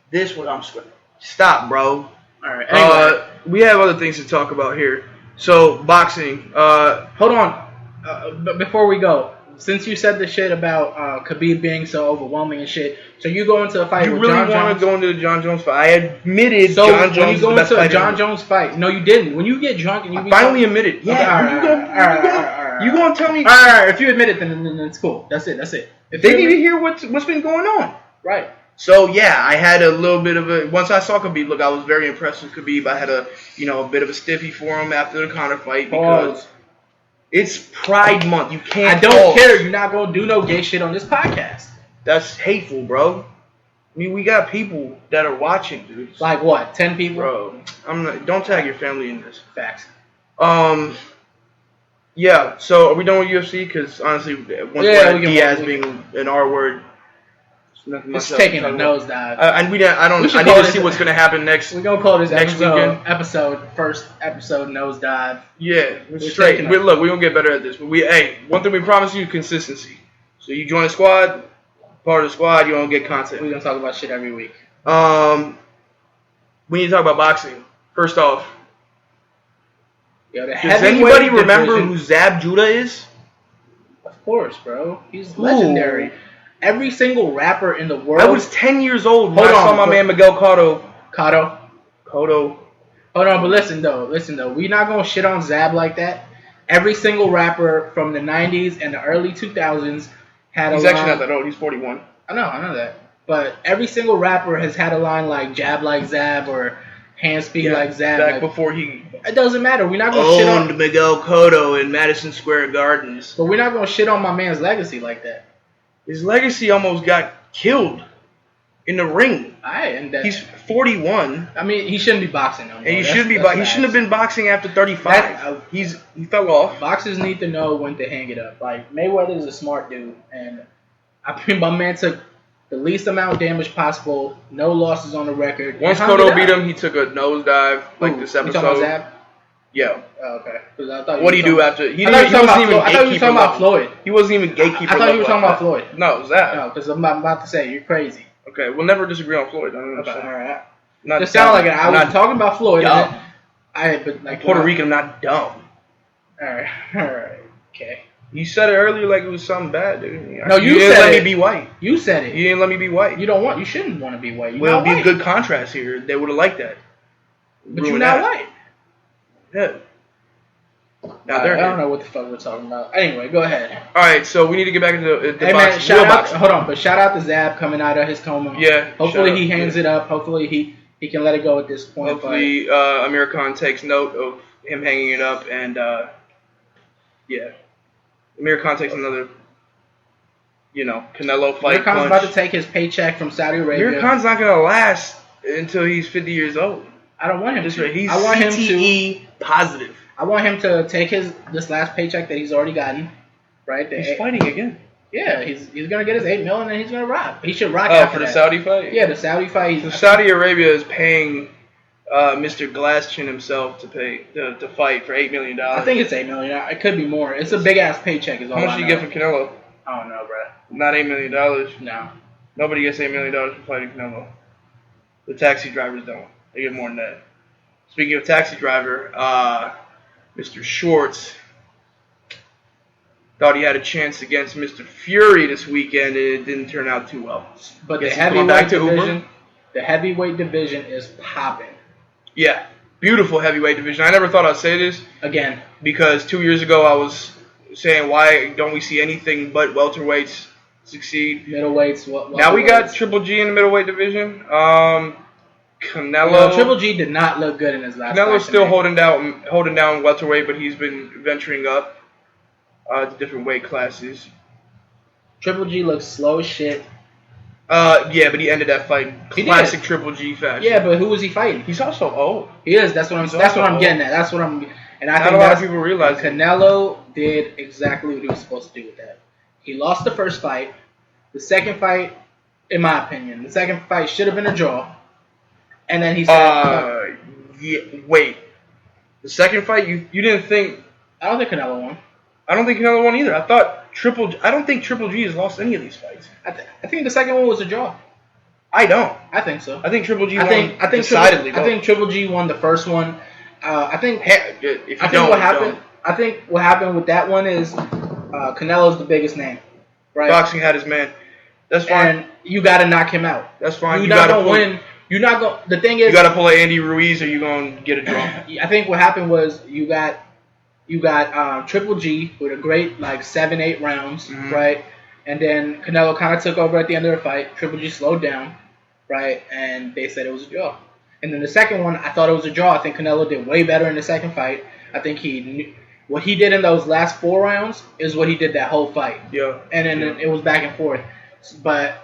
this when I'm sweating. Stop, bro. Alright, anyway. We have other things to talk about here. So, boxing. Hold on. But before we go, since you said the shit about Khabib being so overwhelming and shit, so you go into a fight with John Jones? You really want to go into the John Jones fight? I admitted so John Jones when you go into a John Jones fight, no, you didn't. When you get drunk and you finally admitted. Yeah, you gonna tell me? Alright, if you admit it, then it's cool. That's it. If they need to hear what's been going on, right? So yeah, I had a little bit of a. Once I saw Khabib, look, I was very impressed with Khabib. I had a bit of a stiffy for him after the Conor fight because it's Pride Month. You can't. I don't care. You're not gonna do no gay shit on this podcast. That's hateful, bro. I mean, we got people that are watching, dude. Like what? 10 people, bro. Don't tag your family in this. Facts. Yeah. So are we done with UFC? Because honestly, once we're Diaz being an R word. It's taking a nosedive. I need to see what's gonna happen next. We're gonna call this next first episode nosedive. Yeah, we're straight. Look, we're gonna get better at this. But one thing we promise you: consistency. So you join a squad, part of the squad, you don't get content. We're gonna talk about shit every week. We need to talk about boxing. First off, does anybody remember who Zab Judah is? Of course, bro. He's legendary. Every single rapper in the world. I was 10 years old when I saw my man Miguel Cotto. Hold on, but listen though. We're not gonna shit on Zab like that. Every single rapper from the 90s and the early 2000s had a line. He's actually not that old. He's 41. I know that. But every single rapper has had a line like jab like Zab or hand speed like Zab. Back before he. It doesn't matter. We're not gonna shit on Miguel Cotto in Madison Square Gardens. But we're not gonna shit on my man's legacy like that. His legacy almost got killed in the ring. He's 41. I mean, he shouldn't be boxing no more. And he shouldn't have been boxing after 35. He fell off. Boxers need to know when to hang it up. Like Mayweather is a smart dude, and I think my man took the least amount of damage possible. No losses on the record. Once Cotto beat him, he took a nosedive like this episode. You talking about Zab? Yeah. Oh, okay. What do you do after? I thought you were talking about Floyd. He wasn't even gatekeeper. I thought you were talking about Floyd. No, Zab. No, because I'm about to say you're crazy. Okay, we'll never disagree on Floyd. I don't understand. Okay, all right. Just sound like I was talking about Floyd. Dumb. But like Puerto Rican, I'm not dumb. All right. Okay. You said it earlier like it was something bad, dude. No, you didn't said let me be white. You said it. You didn't let me be white. You shouldn't want to be white. Well, it'd be a good contrast here. They would have liked that. But you're not white. Yeah. I don't know what the fuck we're talking about. Anyway, go ahead. All right, so we need to get back into the boxing. Hold on, but shout out to Zab coming out of his coma. Yeah. Hopefully he hangs it up. Hopefully he can let it go at this point. Hopefully Amir Khan takes note of him hanging it up, and Amir Khan takes another, Canelo fight. Amir Khan's about to take his paycheck from Saudi Arabia. Amir Khan's not gonna last until he's 50 years old. I don't want him This to. way, he's I want him to. CTE positive. I want him to take this last paycheck that he's already gotten. Right. He's fighting again. Yeah, he's gonna get his $8 million and then he's gonna rock. He should rock. For the Saudi fight. Yeah, the Saudi fight. So Saudi Arabia is paying Mr. Glasschin himself to fight for $8 million. I think it's $8 million. It could be more. It's a big ass paycheck. Is all. How much do you get from Canelo? I don't know, bro. Not $8 million. No. Nobody gets $8 million for fighting Canelo. The taxi drivers don't. They get more than that. Speaking of taxi driver, Mr. Schwartz thought he had a chance against Mr. Fury this weekend, and it didn't turn out too well. But the heavyweight division is popping. Yeah, beautiful heavyweight division. I never thought I'd say this again because 2 years ago I was saying why don't we see anything but welterweights succeed? Middleweights. Now we got Triple G in the middleweight division. Canelo. Triple G did not look good in his last. Canelo's still holding down welterweight, but he's been venturing up to different weight classes. Triple G looks slow as shit. Yeah, but he ended that fight classic Triple G fashion. Yeah, but who was he fighting? He's also old. He is. That's what I'm getting at. That's what I'm. And I think not a lot of people realize Canelo did exactly what he was supposed to do with that. He lost the first fight. The second fight, in my opinion, should have been a draw. And then he said, yeah, wait. The second fight, you didn't think? I don't think Canelo won. I don't think Canelo won either. I don't think Triple G has lost any of these fights. I think the second one was a draw. I don't. I think so. I think Triple G won decidedly. I think Triple G won the first one. I think what happened with that one is Canelo's the biggest name, right? Boxing had his man. That's fine. And you got to knock him out. That's fine. You're not gonna win. You're not going. The thing is, you got to pull an Andy Ruiz, or you gonna get a draw. I think what happened was you got Triple G with a great 7-8 rounds, right? And then Canelo kind of took over at the end of the fight. Triple G slowed down, right? And they said it was a draw. And then the second one, I thought it was a draw. I think Canelo did way better in the second fight. I think what he did in those last 4 rounds is what he did that whole fight. Yeah. And then it was back and forth. But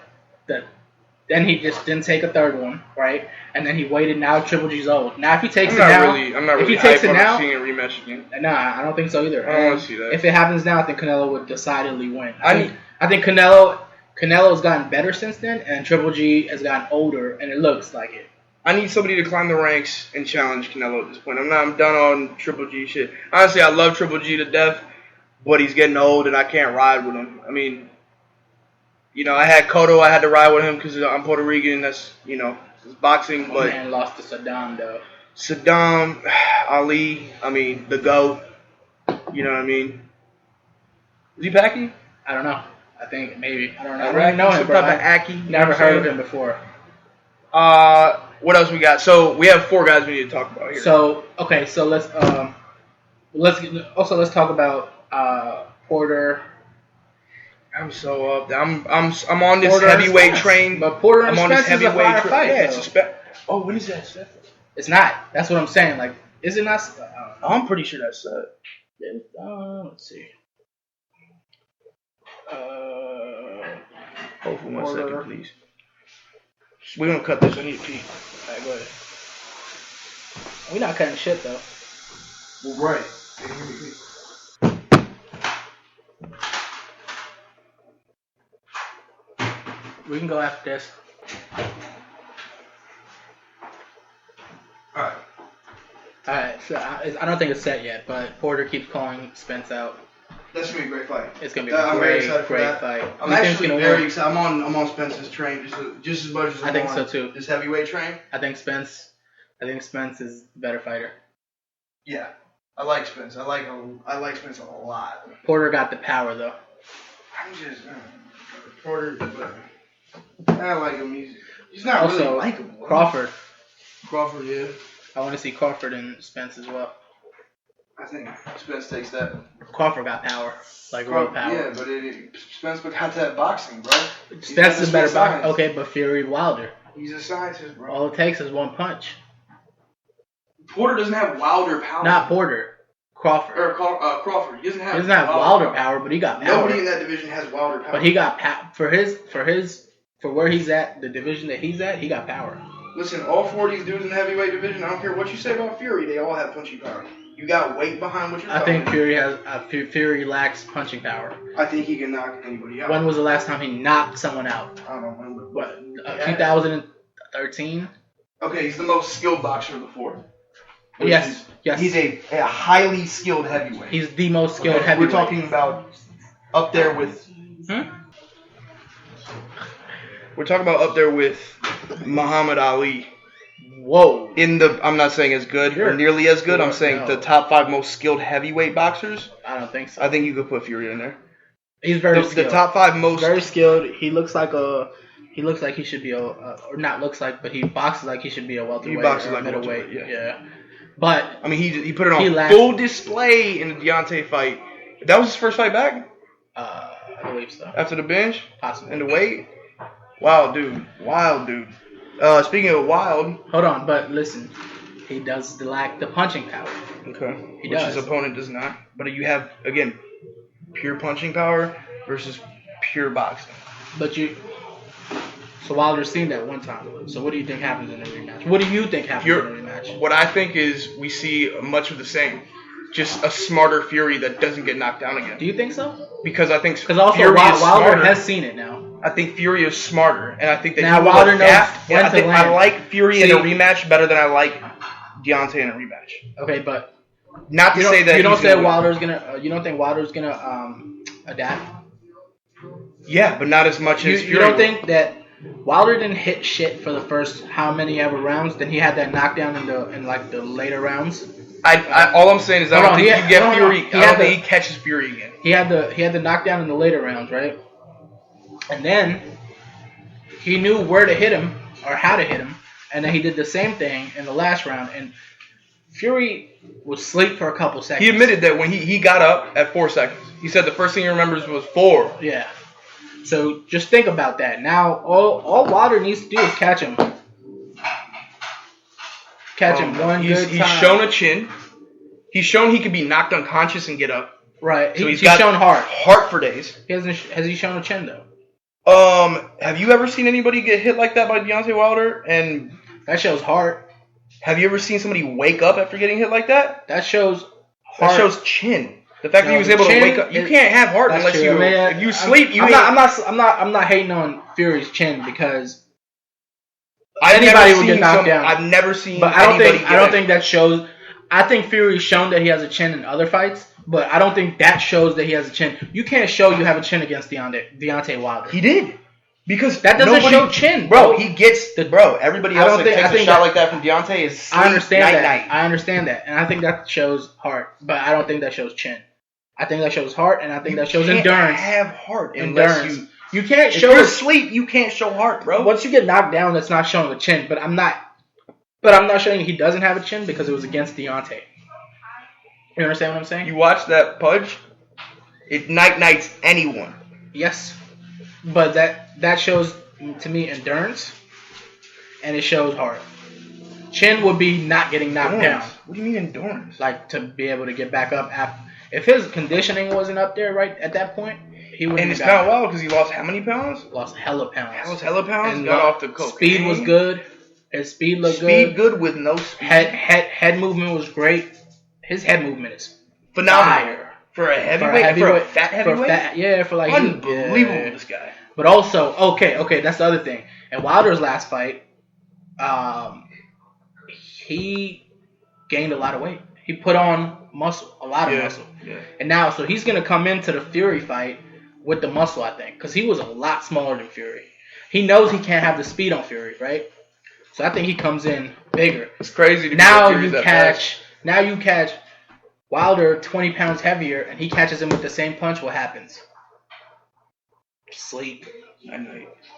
then he just didn't take a third one, right? And then he waited. Now Triple G's old. Now if he takes it now, I'm not really hyped on seeing a rematch again. Nah, I don't think so either. I don't want to see that. If it happens now, I think Canelo would decidedly win. I think Canelo's gotten better since then, and Triple G has gotten older, and it looks like it. I need somebody to climb the ranks and challenge Canelo at this point. I'm done on Triple G shit. Honestly, I love Triple G to death, but he's getting old, and I can't ride with him. I mean, I had Cotto. I had to ride with him because I'm Puerto Rican. That's, it's boxing. My but man lost to Saddam, though. Saddam, Ali, the GOAT. You know what I mean? Is he Paki? I don't know. I think maybe. I don't know. I don't even know him, bro. Never heard of him before. What else we got? So we have 4 guys we need to talk about here. So let's talk about Porter. I'm so up. I'm on this heavyweight train. But Porter and I'm on this Spence is a heavyweight fire fight. Yeah, it's Oh, when is that set? It's not. That's what I'm saying. Is it not? I'm pretty sure that's set. Let's see. Hold for 1 second, please. We're gonna cut this. I need to pee. Alright, go ahead. We're not cutting shit though. Well, right. We can go after this. Alright, so I don't think it's set yet, but Porter keeps calling Spence out. That's gonna be a great fight. It's gonna be a great fight. I'm actually very excited. I'm on Spence's train just as much as I think so too. This heavyweight train. I think Spence is the better fighter. Yeah, I like Spence. I like Spence a lot. Porter got the power though. I'm just Porter, but I like him. He's not also really likable. Crawford, yeah. I want to see Crawford and Spence as well. I think Spence takes that. Crawford got power, real power. Yeah, but Spence got that boxing, bro. Spence is better boxer. Okay, but Fury Wilder. He's a scientist, bro. All it takes is one punch. Porter doesn't have Wilder power. Not Porter. Crawford. Crawford. He doesn't have Wilder power, but he got power. Nobody in that division has Wilder power. But he got for where he's at, the division that he's at, he got power. Listen, all 4 of these dudes in the heavyweight division, I don't care what you say about Fury, they all have punching power. You got weight behind what you're I think Fury lacks punching power. I think he can knock anybody out. When was the last time he knocked someone out? I don't remember. What, 2013? Okay, he's the most skilled boxer of the 4. Yes. He's a highly skilled heavyweight. He's the most skilled heavyweight. We're talking about up there with... We're talking about up there with Muhammad Ali. Whoa. I'm not saying as good or nearly as good. I'm saying the top 5 most skilled heavyweight boxers. I don't think so. I think you could put Fury in there. He's very skilled. The top 5 most... Very skilled. He looks like he should be or not looks like, but he boxes like he should be a welterweight. He boxes or like middleweight. Yeah. But I mean, he put it on full display in the Deontay fight. That was his first fight back? I believe so. After the bench? Possibly. And the weight? Wild dude. Speaking of wild... Hold on, but listen. He does lack the punching power. Okay. He Which does. his opponent does not. But you have, again, pure punching power versus pure boxing. So Wilder's seen that one time. So what do you think happens in a rematch? What do you think happens in a rematch? What I think is we see much of the same. Just a smarter Fury that doesn't get knocked down again. Do you think so? Because I think Fury Wilder has seen it now. I think Fury is smarter, and I think that now Wilder knows when to land. I like Fury in a rematch better than I like Deontay in a rematch. Okay, but not to say that you don't think Wilder's gonna adapt. Yeah, but not as much as Fury. You don't think that Wilder didn't hit shit for the first how many ever rounds? Then he had that knockdown in the later rounds. All I'm saying is I don't think you get Fury. I don't think he catches Fury again. He had the knockdown in the later rounds, right? And then he knew where to hit him or how to hit him, and then he did the same thing in the last round. And Fury would sleep for a couple seconds. He admitted that when he got up at 4 seconds. He said the first thing he remembers was 4. Yeah. So just think about that. Now all Wilder needs to do is catch him. Catch him one good time. He's shown a chin. He's shown he can be knocked unconscious and get up. Right. So he's shown heart. Heart for days. Has he shown a chin though? Have you ever seen anybody get hit like that by Deontay Wilder? And that shows heart. Have you ever seen somebody wake up after getting hit like that? That shows heart. That shows chin. The fact that he was able to wake up. You can't have heart unless you. If you sleep, I'm not hating on Fury's chin because anybody would get knocked down. I've never seen. But I don't think that shows. I think Fury's shown that he has a chin in other fights, but I don't think that shows that he has a chin. You can't show you have a chin against Deontay Wilder. He did. Because that doesn't show chin, bro. He gets everybody else that takes a shot like that from Deontay is sleep, I understand that. Night. I understand that, and I think that shows heart, but I don't think that shows chin. I think that shows heart, and I think that shows endurance. You can't have heart unless you can't if show. If you're asleep, you can't show heart, bro. Once you get knocked down, that's not showing a chin. But I'm not showing he doesn't have a chin because it was against Deontay. You understand what I'm saying? You watch that punch, it nights anyone. Yes, but that shows to me endurance, and it shows heart. Chin would be not getting knocked down. What do you mean endurance? Like to be able to get back up after. If his conditioning wasn't up there right at that point, he wouldn't. And it's not well because he lost how many pounds? Lost hella pounds. Hella pounds. And got off the cocaine. Speed was good. His speed looked good. Speed good with no speed. Head movement was great. His head movement is phenomenal fire. For a heavyweight, for a fat heavyweight. For like unbelievable. This guy. But also, okay, that's the other thing. In Wilder's last fight, he gained a lot of weight. He put on muscle, a lot of muscle. Yeah. And now, so he's going to come into the Fury fight with the muscle, I think, because he was a lot smaller than Fury. He knows he can't have the speed on Fury, right? So I think he comes in bigger. It's crazy. Now you catch Wilder 20 pounds heavier, and he catches him with the same punch. What happens? Sleep.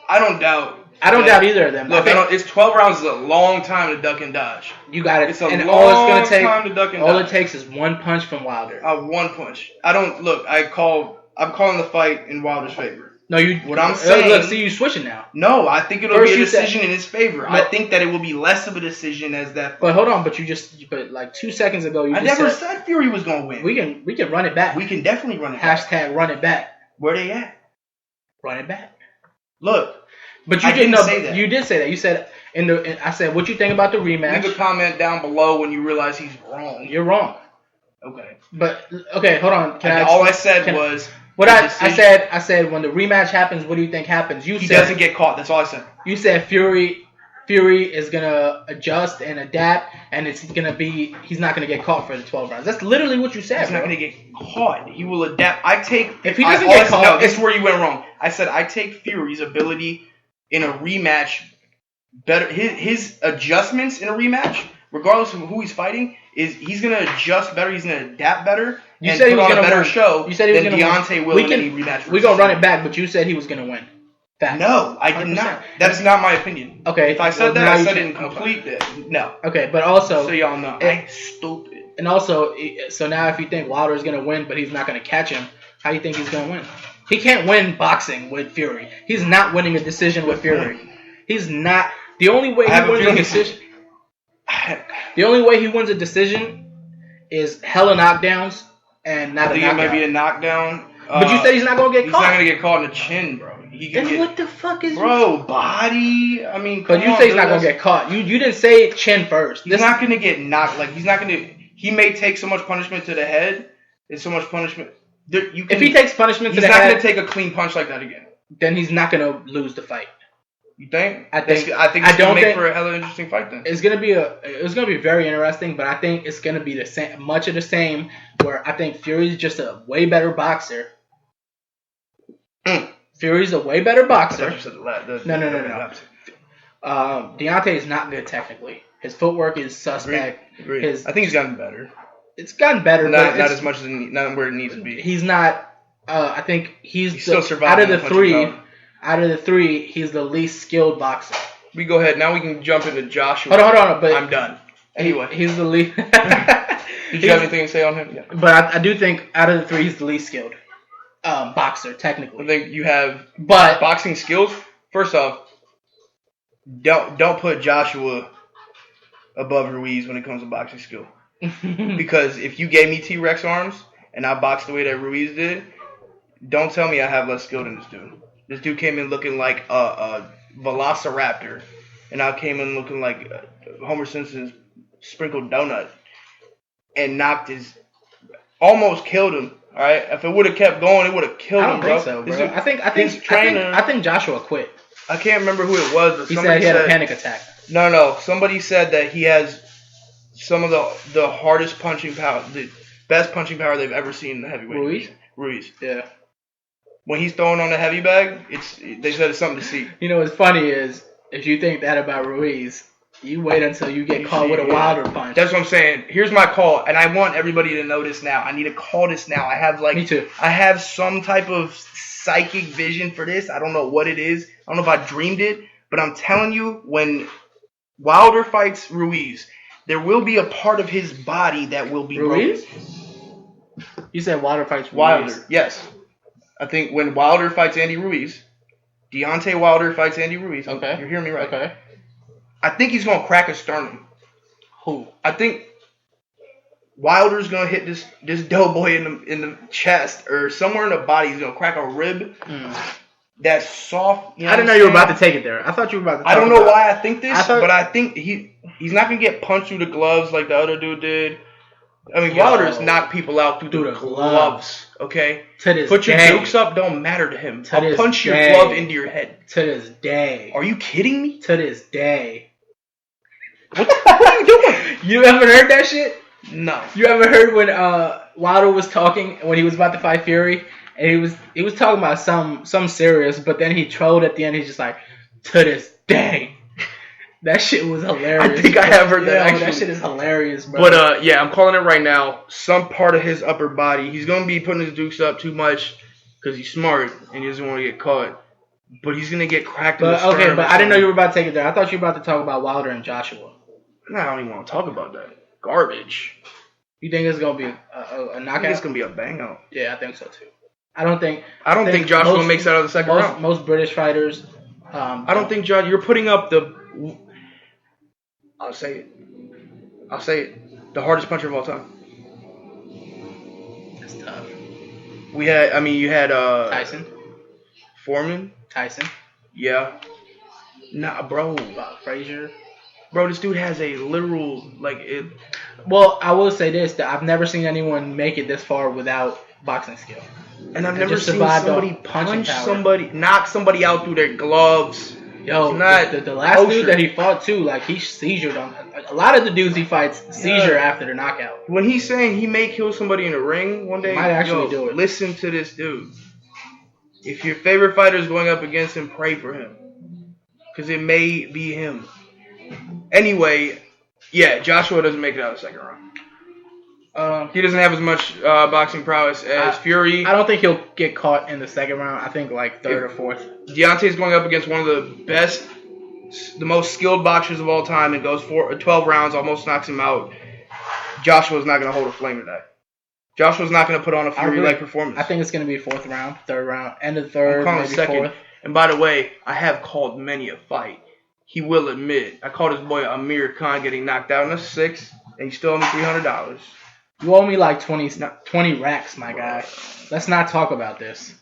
I don't doubt. I don't doubt either of them. Look, it's 12 rounds is a long time to duck and dodge. You got it. It's a long time to duck and dodge. All it takes is one punch from Wilder. One punch. I don't look. I'm calling the fight in Wilder's favor. No, you. What I'm saying. Look, see, you switching now. No, I think it'll be a decision in his favor. I think that it will be less of a decision as that. But hold on, but like 2 seconds ago, I never said Fury was gonna win. We can run it back. We can definitely run it back. # run it back. Where they at? Run it back. Look. But you I didn't say that. You did say that. You said I said, what you think about the rematch? Leave a comment down below when you realize he's wrong. You're wrong. Okay. But okay, hold on. All I said was what I said when the rematch happens. What do you think happens? He doesn't get caught. That's all I said. You said Fury is gonna adjust and adapt, and he's not gonna get caught for the 12 rounds. That's literally what you said. He's not gonna get caught. He will adapt. If he doesn't get caught, no, this is where you went wrong. I said I take Fury's ability in a rematch better. His adjustments in a rematch, regardless of who he's fighting, he's gonna adjust better. He's gonna adapt better. You said he was gonna better show. You said he was than gonna Deontay will in any rematch. We're gonna run it back, but you said he was gonna win. Fact. No, I did not. That's not my opinion. Okay. If I said that, I said it in complete. No. Okay, but also. So y'all know. I'm stupid. And also, so now if you think Wilder is gonna win, but he's not gonna catch him, how do you think he's gonna win? He can't win boxing with Fury. He's not winning a decision with Fury. He's not. The only way he wins a decision. The only way he wins a decision is hella knockdowns and not a knockout. I think it might be a knockdown. But you said he's not gonna get caught. He's not gonna get caught in the chin, bro. Then what the fuck is body? I mean, but you say he's not gonna get caught. You didn't say chin first. He's not gonna get knocked. Like he's not gonna. He may take so much punishment to the head. It's so much punishment. If he takes punishment to the head, he's not gonna take a clean punch like that again. Then he's not gonna lose the fight. You think? I think it's gonna make for a hella interesting fight then. It's gonna be very interesting, but I think it's gonna be the same, much of the same. Where I think Fury's just a way better boxer. Fury's a way better boxer. No. Deontay is not good technically. His footwork is suspect. Agreed. I think he's gotten better. It's gotten better, not as much as not where it needs to be. He's not. I think he's still surviving. Out of the three, he's the least skilled boxer. We go ahead. Now we can jump into Joshua. Hold on. But I'm done. Anyway, he's the least. Did you have anything to say on him? Yeah. But I do think out of the three, he's the least skilled boxer, technically. I think you have but boxing skills. First off, don't put Joshua above Ruiz when it comes to boxing skill. Because if you gave me T-Rex arms and I boxed the way that Ruiz did, don't tell me I have less skill than this dude. This dude came in looking like a velociraptor, and I came in looking like Homer Simpson's sprinkled donut, and almost killed him. All right, if it would have kept going, it would have killed him, bro. I don't think so, bro. I think Joshua quit. I can't remember who it was. But he said he had a panic attack. No. Somebody said that he has some of the hardest punching power, the best punching power they've ever seen in the heavyweight. Ruiz. Yeah. When he's throwing on the heavy bag, they said it's something to see. You know what's funny is if you think that about Ruiz, you wait until you get caught with a Wilder punch. That's what I'm saying. Here's my call, and I want everybody to know this now. I need to call this now. I have Me too. I have some type of psychic vision for this. I don't know what it is. I don't know if I dreamed it, but I'm telling you, when Wilder fights Ruiz, there will be a part of his body that will be Ruiz? Broken. You said Wilder fights Ruiz. Wilder, yes. I think when Wilder fights Andy Ruiz, Deontay Wilder fights Andy Ruiz. Okay. You're hearing me right. Okay. I think he's going to crack a sternum. Who? I think Wilder's going to hit this doughboy in the chest or somewhere in the body. He's going to crack a rib. That's soft. I didn't know you were about to take it there. I thought you were about to. I don't know why I think this, but I think he's not going to get punched through the gloves like the other dude did. I mean, Wilder's knocked people out through the gloves, okay? Put your dukes up, don't matter to him. I'll punch your glove into your head. To this day. Are you kidding me? To this day. What are you doing? You ever heard that shit? No. You ever heard when Wilder was talking, when he was about to fight Fury, and he was talking about some serious, but then he trolled at the end, he's just like, to this day. That shit was hilarious. I think I have heard that. Actually, that shit is hilarious, bro. But yeah, I'm calling it right now. Some part of his upper body, he's gonna be putting his dukes up too much because he's smart and he doesn't want to get caught. But he's gonna get cracked in the sternum. Okay, but I didn't know you were about to take it there. I thought you were about to talk about Wilder and Joshua. No, I don't even want to talk about that. Garbage. You think it's gonna be a knockout? I think it's gonna be a bang out. Yeah, I think so too. I don't think Joshua makes it out of the second round. Most British fighters. I don't think you're putting up the. I'll say it. The hardest puncher of all time. That's tough. You had Tyson. Foreman. Tyson. Yeah. Nah, bro. Frazier. Bro, this dude has a literal it. Well, I will say this: that I've never seen anyone make it this far without boxing skill. And I've They never just seen survived somebody off punching punch power. somebody, knock somebody out through their gloves. Yo, It's not the last kosher. dude that he fought too, like he seizured on a lot of the dudes he fights seizure after the knockout. When he's saying he may kill somebody in the ring one day, Might actually do it. Listen to this dude. If your favorite fighter is going up against him, pray for him. Because it may be him. Anyway, yeah, Joshua doesn't make it out of the second round. He doesn't have as much boxing prowess as Fury. I don't think he'll get caught in the second round. I think like third or fourth. Deontay's going up against one of the best, the most skilled boxers of all time and goes for 12 rounds, almost knocks him out. Joshua's not going to hold a flame today. Joshua's not going to put on a Fury-like performance. I think it's going to be fourth round, third round, end of third, I'm calling maybe second. fourth. And by the way, I have called many a fight. He will admit, I called his boy Amir Khan getting knocked out in the sixth, and he still owed me $300. You owe me like 20 racks, my guy. Let's not talk about this.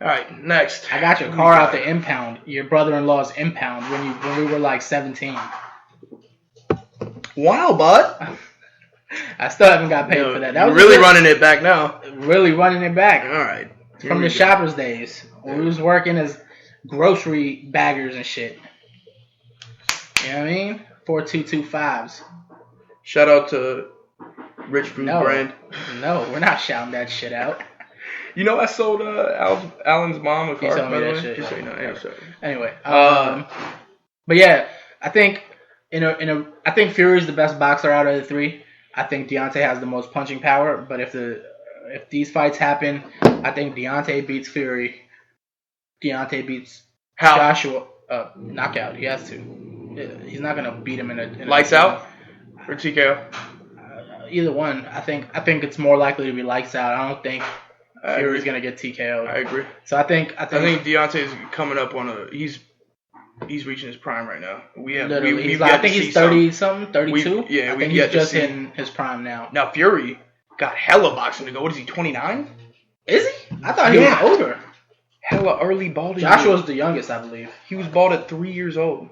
All right, next. I got your car out the impound, your brother-in-law's impound, when we were like 17. Wow, bud. I still haven't got paid for that. That was really running it back now. Really running it back. All right. From the shoppers days. When we was working as grocery baggers and shit. You know what I mean? 4225s. Shout out to Rich Food Brand. No, we're not shouting that shit out. You know, I sold Alan's mom a car. You told me by the that way. shit. Just so you know. Yeah, sorry. Anyway, but yeah, I think I think Fury's the best boxer out of the three. I think Deontay has the most punching power. But if these fights happen, I think Deontay beats Fury. Deontay beats Joshua. Knockout. He has to. He's not gonna beat him in a lights out or TKO. Either one. I think it's more likely to be lights out. I don't think Fury's gonna get TKO. I agree. So I think Deontay's coming up on he's reaching his prime right now. I think he's 30 something, 32. I think he's just hitting his prime now. Now Fury got hella boxing to go. What is he, 29? Is he? I thought he was older. Hella early bald. Joshua's the youngest, I believe. He was bald at 3 years old.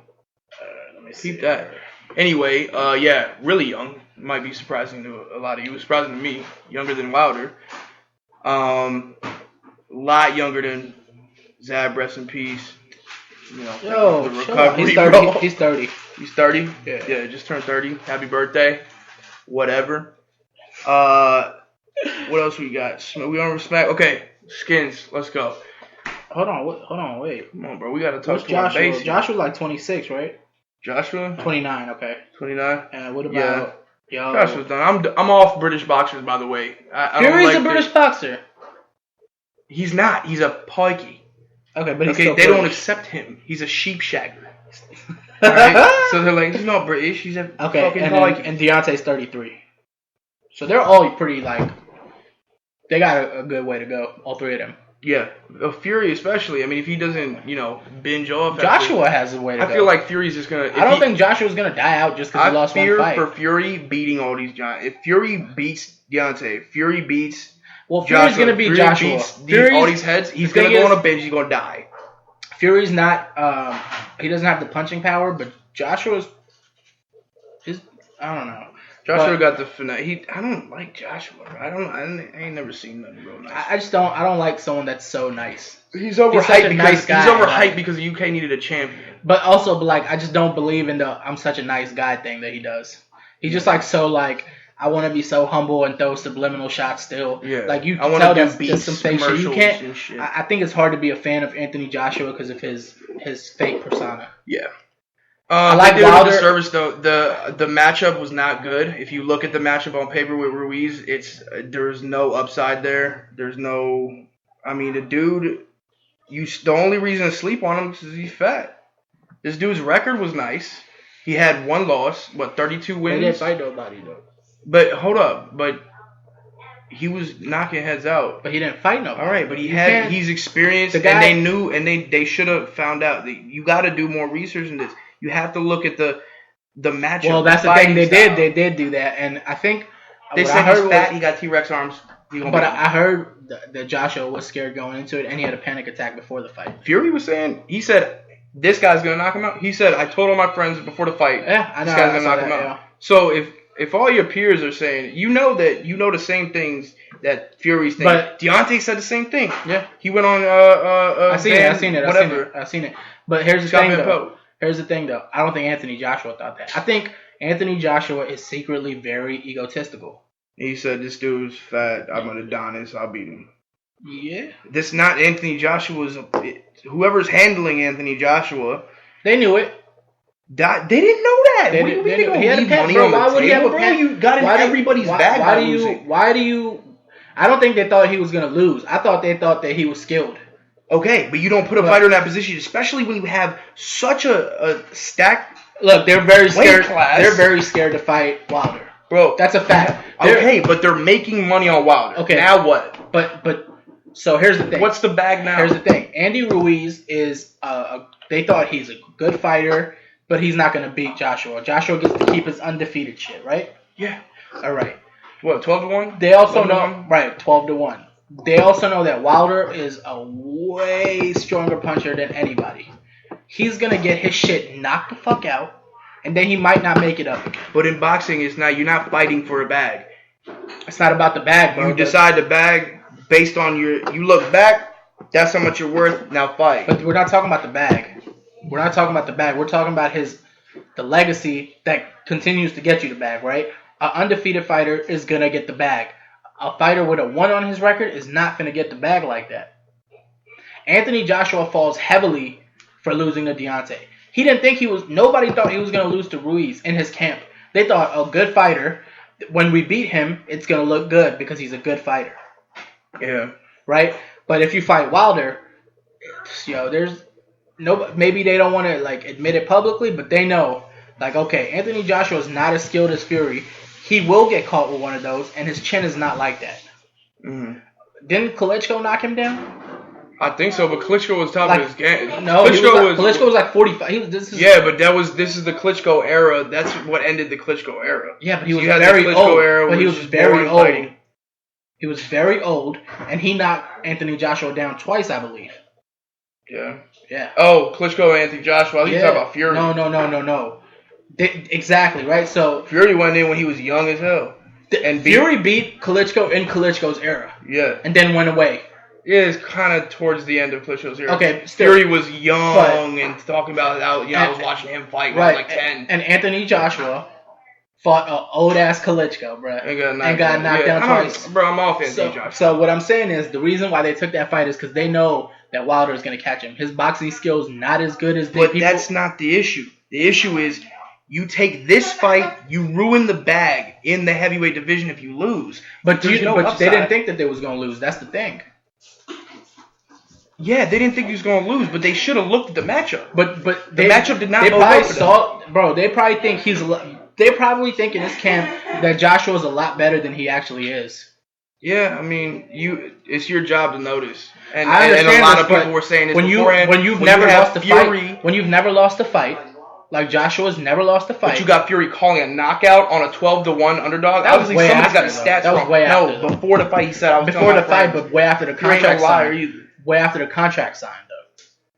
Let me see. Keep that. Anyway, really young. Might be surprising to a lot of you. It was surprising to me. Younger than Wilder. A lot younger than Zab, rest in peace. You know, the recovery. He's 30. He's 30. He's 30? Yeah, just turned 30. Happy birthday. Whatever. What else we got? We on Smack. Okay, Skins. Let's go. Hold on, wait. Come on, bro. We got to touch Joshua? base. Joshua's like 26, right? Joshua? 29, okay. 29? And what about... Yo. Joshua's done. I'm off British boxers, by the way. Fury's a British boxer. He's not. He's a pikey. Okay, but they don't accept him. He's a sheep shagger. Right? So they're like, he's not British. He's a fucking pikey. And Deontay's 33. So they're all pretty, they got a good way to go, all three of them. Yeah. Fury especially. I mean, if he doesn't, binge off. Joshua has a way to go. I feel like Fury's just going to... I don't think Joshua's going to die out just because he lost one fight. I fear for Fury beating all these giants. If Fury beats Deontay, Fury beats... Well, Fury's going to beat Joshua. All these heads, he's going to go on a bench, he's going to die. Fury's not... he doesn't have the punching power, but Joshua's... I don't know. Joshua got the finesse. I don't like Joshua. I ain't never seen nothing real nice. I don't like someone that's so nice. He's overhyped because the UK needed a champion. But also, I just don't believe in the I'm such a nice guy thing that he does. He's just I want to be so humble and throw subliminal shots still. Yeah. You can tell that's some fake shit. You can't. I think it's hard to be a fan of Anthony Joshua because of his fake persona. Yeah. I like Wilder. Service though. The matchup was not good. If you look at the matchup on paper with Ruiz, there's no upside there. There's no. I mean, the dude. The only reason to sleep on him is because he's fat. This dude's record was nice. He had one loss, 32 wins. He didn't fight nobody though. But hold up, he was knocking heads out. But he didn't fight nobody. All right, but he's experienced, and they knew, and they should have found out. You got to do more research in this. You have to look at the matchup. Well, that's the thing. They did do that, and I think they said he's fat. He got T-Rex arms. But I heard that Joshua was scared going into it, and he had a panic attack before the fight. Fury was saying he said this guy's gonna knock him out. He said, I told all my friends before the fight, Yeah, I know. this guy's gonna knock him out. Yeah. So if all your peers are saying, you know the same things that Fury's thinking. But Deontay said the same thing. Yeah, he went on I seen it. Whatever. I've seen it. But here's the thing though. I don't think Anthony Joshua thought that. I think Anthony Joshua is secretly very egotistical. He said, this dude's fat. I'm an Adonis. I'll beat him. Yeah. This not Anthony Joshua's. Whoever's handling Anthony Joshua. They knew it. They didn't know that. He had a pet, bro. Why would he have a pet? You got in everybody's bag. Why do you? I don't think they thought he was gonna lose. I thought they thought that he was skilled. Okay, but you don't put a fighter in that position, especially when you have such a stacked. Look, they're very scared. They're very scared to fight Wilder. Bro, that's a fact. Okay, but they're making money on Wilder. Okay, now what? But so here's the thing. What's the bag now? Here's the thing. Andy Ruiz is they thought he's a good fighter, but he's not gonna beat Joshua. Joshua gets to keep his undefeated shit, right? Yeah. All right. What, 12-1? They also know, right? 12-1. They also know that Wilder is a way stronger puncher than anybody. He's gonna get his shit knocked the fuck out, and then he might not make it up again. But in boxing, you're not fighting for a bag. It's not about the bag, bro. You decide the bag based on you look back, that's how much you're worth, now fight. But we're not talking about the bag. We're not talking about the bag. We're talking about the legacy that continues to get you the bag, right? An undefeated fighter is going to get the bag. A fighter with a 1 on his record is not going to get the bag like that. Anthony Joshua falls heavily for losing to Deontay. Nobody thought he was going to lose to Ruiz in his camp. They thought a good fighter, when we beat him, it's going to look good because he's a good fighter. Yeah. Right? But if you fight Wilder, there's maybe they don't want to admit it publicly, but they know, okay, Anthony Joshua is not as skilled as Fury. He will get caught with one of those, and his chin is not like that. Mm-hmm. Didn't Klitschko knock him down? I think so, but Klitschko was top of his game. No, Klitschko was 45. This is the Klitschko era. That's what ended the Klitschko era. Yeah, but he was very old. He was very old. Fighting. He was very old, and he knocked Anthony Joshua down twice, I believe. Yeah. Yeah. Oh, Klitschko and Anthony Joshua. I think you're talking about Fury. No. Exactly, right? So Fury went in when he was young as hell. And Fury beat Klitschko in Klitschko's era. Yeah. And then went away. Yeah, it's kind of towards the end of Klitschko's era. Okay, Fury was young and talking about how I was watching him fight when I was like 10. And Anthony Joshua fought an old-ass Klitschko, bro. And got knocked down twice. Bro, I'm off Anthony Joshua. So what I'm saying is the reason why they took that fight is because they know that Wilder is going to catch him. His boxing skills not as good as But that's not the issue. The issue is you take this fight, you ruin the bag in the heavyweight division if you lose. But they didn't think that they was going to lose. That's the thing. Yeah, they didn't think he was going to lose, but they should have looked at the matchup. But the matchup did not. They probably saw, bro. They probably think they probably think in this camp that Joshua's a lot better than he actually is. Yeah, I mean, it's your job to notice. And I understand and a lot of people were saying this beforehand. When you've never lost a fight, like Joshua's never lost a fight. But you got Fury calling a knockout on a 12-1 underdog. That was Obviously, way somebody's after, got the stats that was wrong. way after, before the fight, he said I was before the fight, but way after the contract signed. Way after the contract signed, though.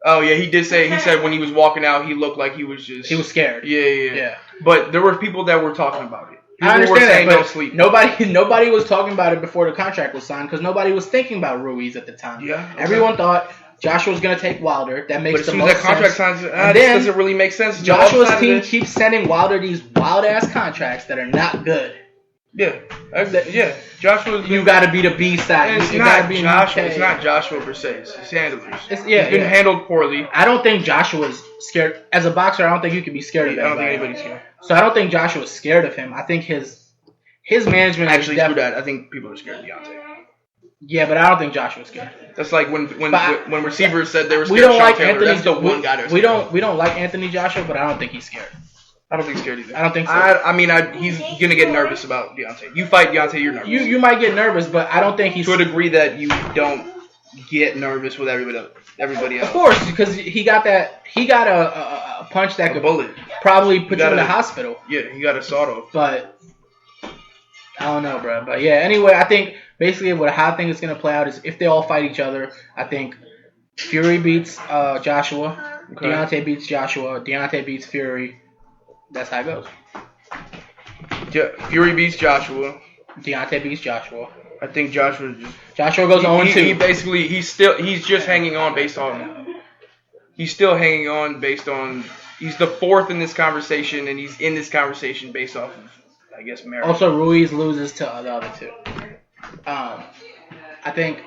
Oh yeah, he did say. He said when he was walking out, he looked like he was just. He was scared. Yeah. But there were people that were talking about it. I understand that, but sleep. Nobody was talking about it before the contract was signed because nobody was thinking about Ruiz at the time. Yeah. Okay. Everyone thought Joshua was going to take Wilder. That makes the most sense. But as soon as that contract signs, this doesn't really make sense. Joshua's team keeps sending Wilder these wild-ass contracts that are not good. Yeah. Joshua. You got to be the B side. It's not Joshua. It's not Joshua per se. It's his handlers. He's been handled poorly. I don't think Joshua's scared. As a boxer, I don't think you can be scared of him. I don't think anybody's scared. So I don't think Joshua's scared of him. I think his management actually screw that. I think people are scared of Deontay. Yeah, but I don't think Joshua's scared. That's like when receivers said they were scared of Sean Taylor. That's the one guy that's scared. We don't like Anthony Joshua, but I don't think he's scared. I don't think he's scared either. I don't think so. I mean, he's gonna get nervous about Deontay. You fight Deontay, you're nervous. You might get nervous, but I don't think he's to a degree that you don't get nervous with everybody else. Of course, because he got a punch that could bullet probably put you in the hospital. Yeah, he got a sawed off. But I don't know, bro. But yeah, anyway, I think basically how I think it's gonna play out is if they all fight each other, I think Fury beats Joshua. Okay. Deontay beats Joshua. Deontay beats Fury. That's how it goes. Fury beats Joshua. Deontay beats Joshua. I think Joshua just. Joshua goes 0-2. He basically he's just hanging on based on. He's still hanging on based on. He's the fourth in this conversation, and he's in this conversation based off of, I guess, merit. Also, Ruiz loses to the other two. I think.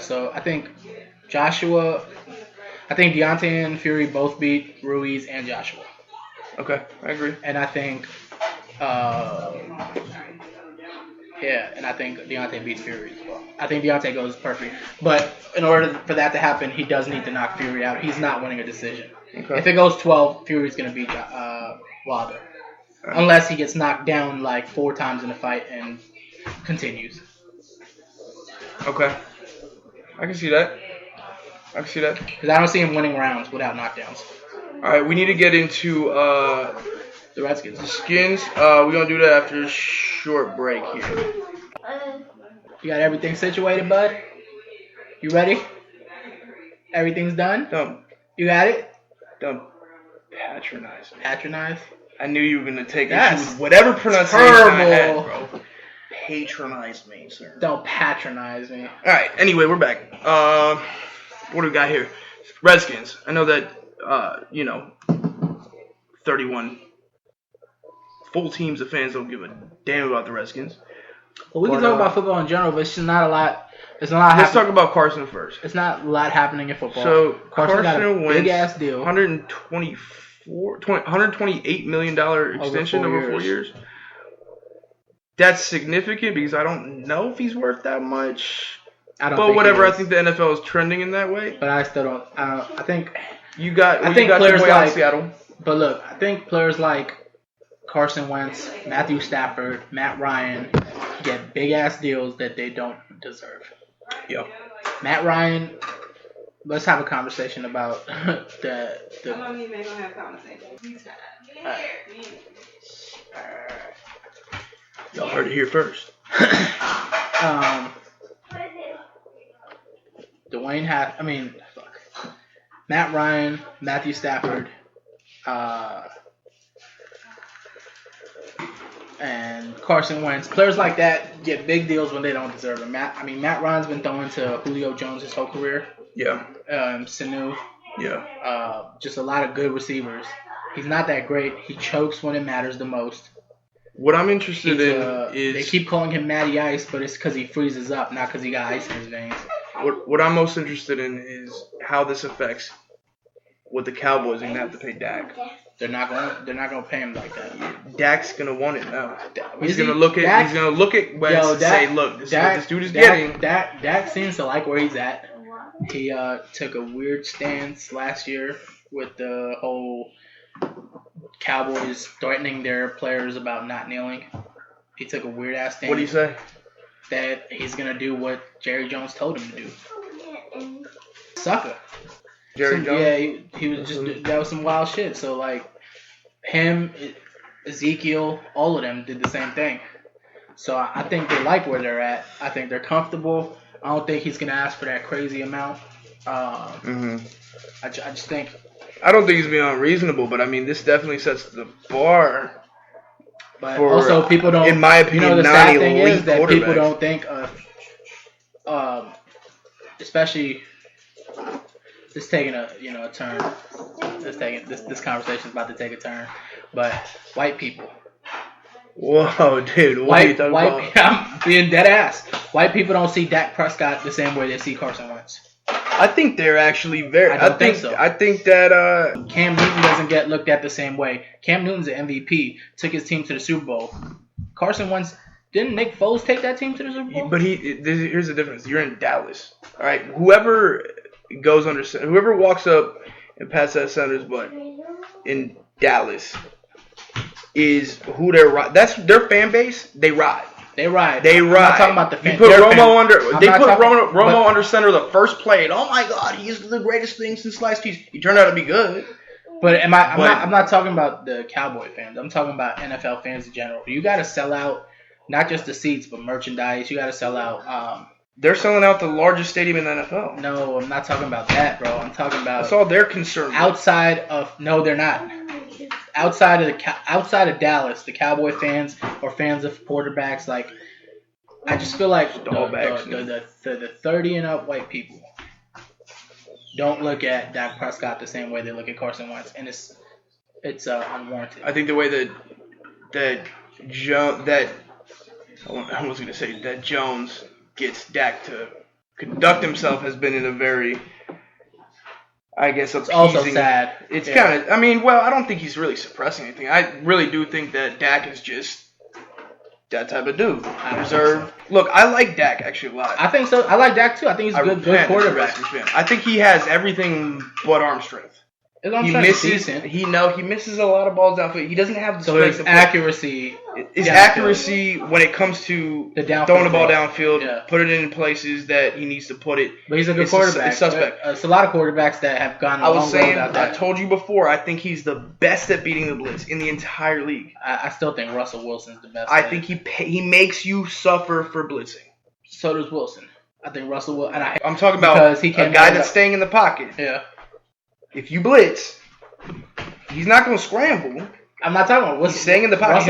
So I think Joshua. I think Deontay and Fury both beat Ruiz and Joshua. Okay, I agree. And I think. And I think Deontay beats Fury as well. I think Deontay goes perfect. But in order for that to happen, he does need to knock Fury out. He's not winning a decision. Okay. If it goes 12, Fury's going to beat Wilder. Right. Unless he gets knocked down like 4 times in the fight and continues. Okay. I can see that. Because I don't see him winning rounds without knockdowns. All right, we need to get into the Redskins. The Skins. We're going to do that after a short break here. You got everything situated, bud? You ready? Everything's done? Done. You got it? Done. Patronize. Patronize? I knew you were going to take issue with whatever pronunciation I had, bro. Patronize me, sir. Don't patronize me. All right. Anyway, we're back. What do we got here? Redskins. I know that, 31 full teams of fans don't give a damn about the Redskins. Well, we can talk about football in general, but it's just not a lot. It's not. Let's talk about Carson first. It's not a lot happening in football. So Carson got a wins big ass deal. $128 million extension over 4 years. That's significant because I don't know if he's worth that much. But whatever, I think the NFL is trending in that way. But I still don't. I think you got. I think you got players your boy out like of Seattle. But look, I think players like Carson Wentz, Matthew Stafford, Matt Ryan get big ass deals that they don't deserve. Yep. Matt Ryan. Let's have a conversation about the. How long are you gonna have conversations? Y'all heard it here first. Matt Ryan, Matthew Stafford, and Carson Wentz. Players like that get big deals when they don't deserve them. Matt Ryan's been throwing to Julio Jones his whole career. Yeah. Sanu. Yeah. Just a lot of good receivers. He's not that great. He chokes when it matters the most. What I'm interested in is... They keep calling him Matty Ice, but it's because he freezes up, not because he got ice in his veins. What I'm most interested in is how this affects what the Cowboys are going to have to pay Dak. They're not gonna pay him like that. Dak's gonna want it now. He's gonna look at Wentz and say, "Look, this is what this dude is getting." Dak seems to like where he's at. He took a weird stance last year with the whole Cowboys threatening their players about not kneeling. He took a weird ass stance. What do you say? That he's gonna do what Jerry Jones told him to do. Sucker. Jerry Jones? Yeah, he was just that was some wild shit. So like him, Ezekiel, all of them did the same thing. So I think they like where they're at. I think they're comfortable. I don't think he's gonna ask for that crazy amount. I just think. I don't think he's being unreasonable, but I mean this definitely sets the bar. But for, also, people don't. In my opinion, the sad thing is that quarterbacks. People don't think of, especially. It's taking a turn. This conversation is about to take a turn, but white people. Whoa, dude! What are you talking about? I'm being dead ass. White people don't see Dak Prescott the same way they see Carson Wentz. I think they're actually very. I think so. I think that Cam Newton doesn't get looked at the same way. Cam Newton's an MVP. Took his team to the Super Bowl. Carson Wentz. Didn't Nick Foles take that team to the Super Bowl? But here's the difference. You're in Dallas. All right. Whoever walks up and pats that center's butt in Dallas is who they're. That's their fan base. They ride. They ride. I'm not talking about the fan. You put Romo under. Romo under center the first play, and oh my God, he's the greatest thing since sliced cheese. He turned out to be good. But I'm not talking about the Cowboy fans. I'm talking about NFL fans in general. You got to sell out, not just the seats, but merchandise. You got to sell out They're selling out the largest stadium in the NFL. No, I'm not talking about that, bro. I'm talking about That's all they're concerned with. outside of. No, they're not. Outside of Dallas, the Cowboy fans or fans of quarterbacks, like I just feel like the 30 and up white people don't look at Dak Prescott the same way they look at Carson Wentz, and it's unwarranted. I think the way that Jones gets Dak to conduct himself has been in a very, I guess, appeasing. It's also sad. It's kind of. I mean, well, I don't think he's really suppressing anything. I really do think that Dak is just that type of dude. Reserved. Look, I like Dak actually a lot. I think so. I like Dak too. I think he's a good quarterback. I think he has everything but arm strength. He misses. He misses a lot of balls downfield. He doesn't have the strength. So his accuracy. His accuracy when it comes to throwing the ball downfield, put it in places that he needs to put it. But he's a good quarterback. It's suspect. It's a lot of quarterbacks that have gone a long road without that. I told you before. I think he's the best at beating the blitz in the entire league. I still think Russell Wilson's the best. I think he makes you suffer for blitzing. So does Wilson. I think Russell will. And I'm talking about a guy that's staying in the pocket. Yeah. If you blitz, he's not going to scramble. I'm not talking about Wilson. He's staying in the pocket.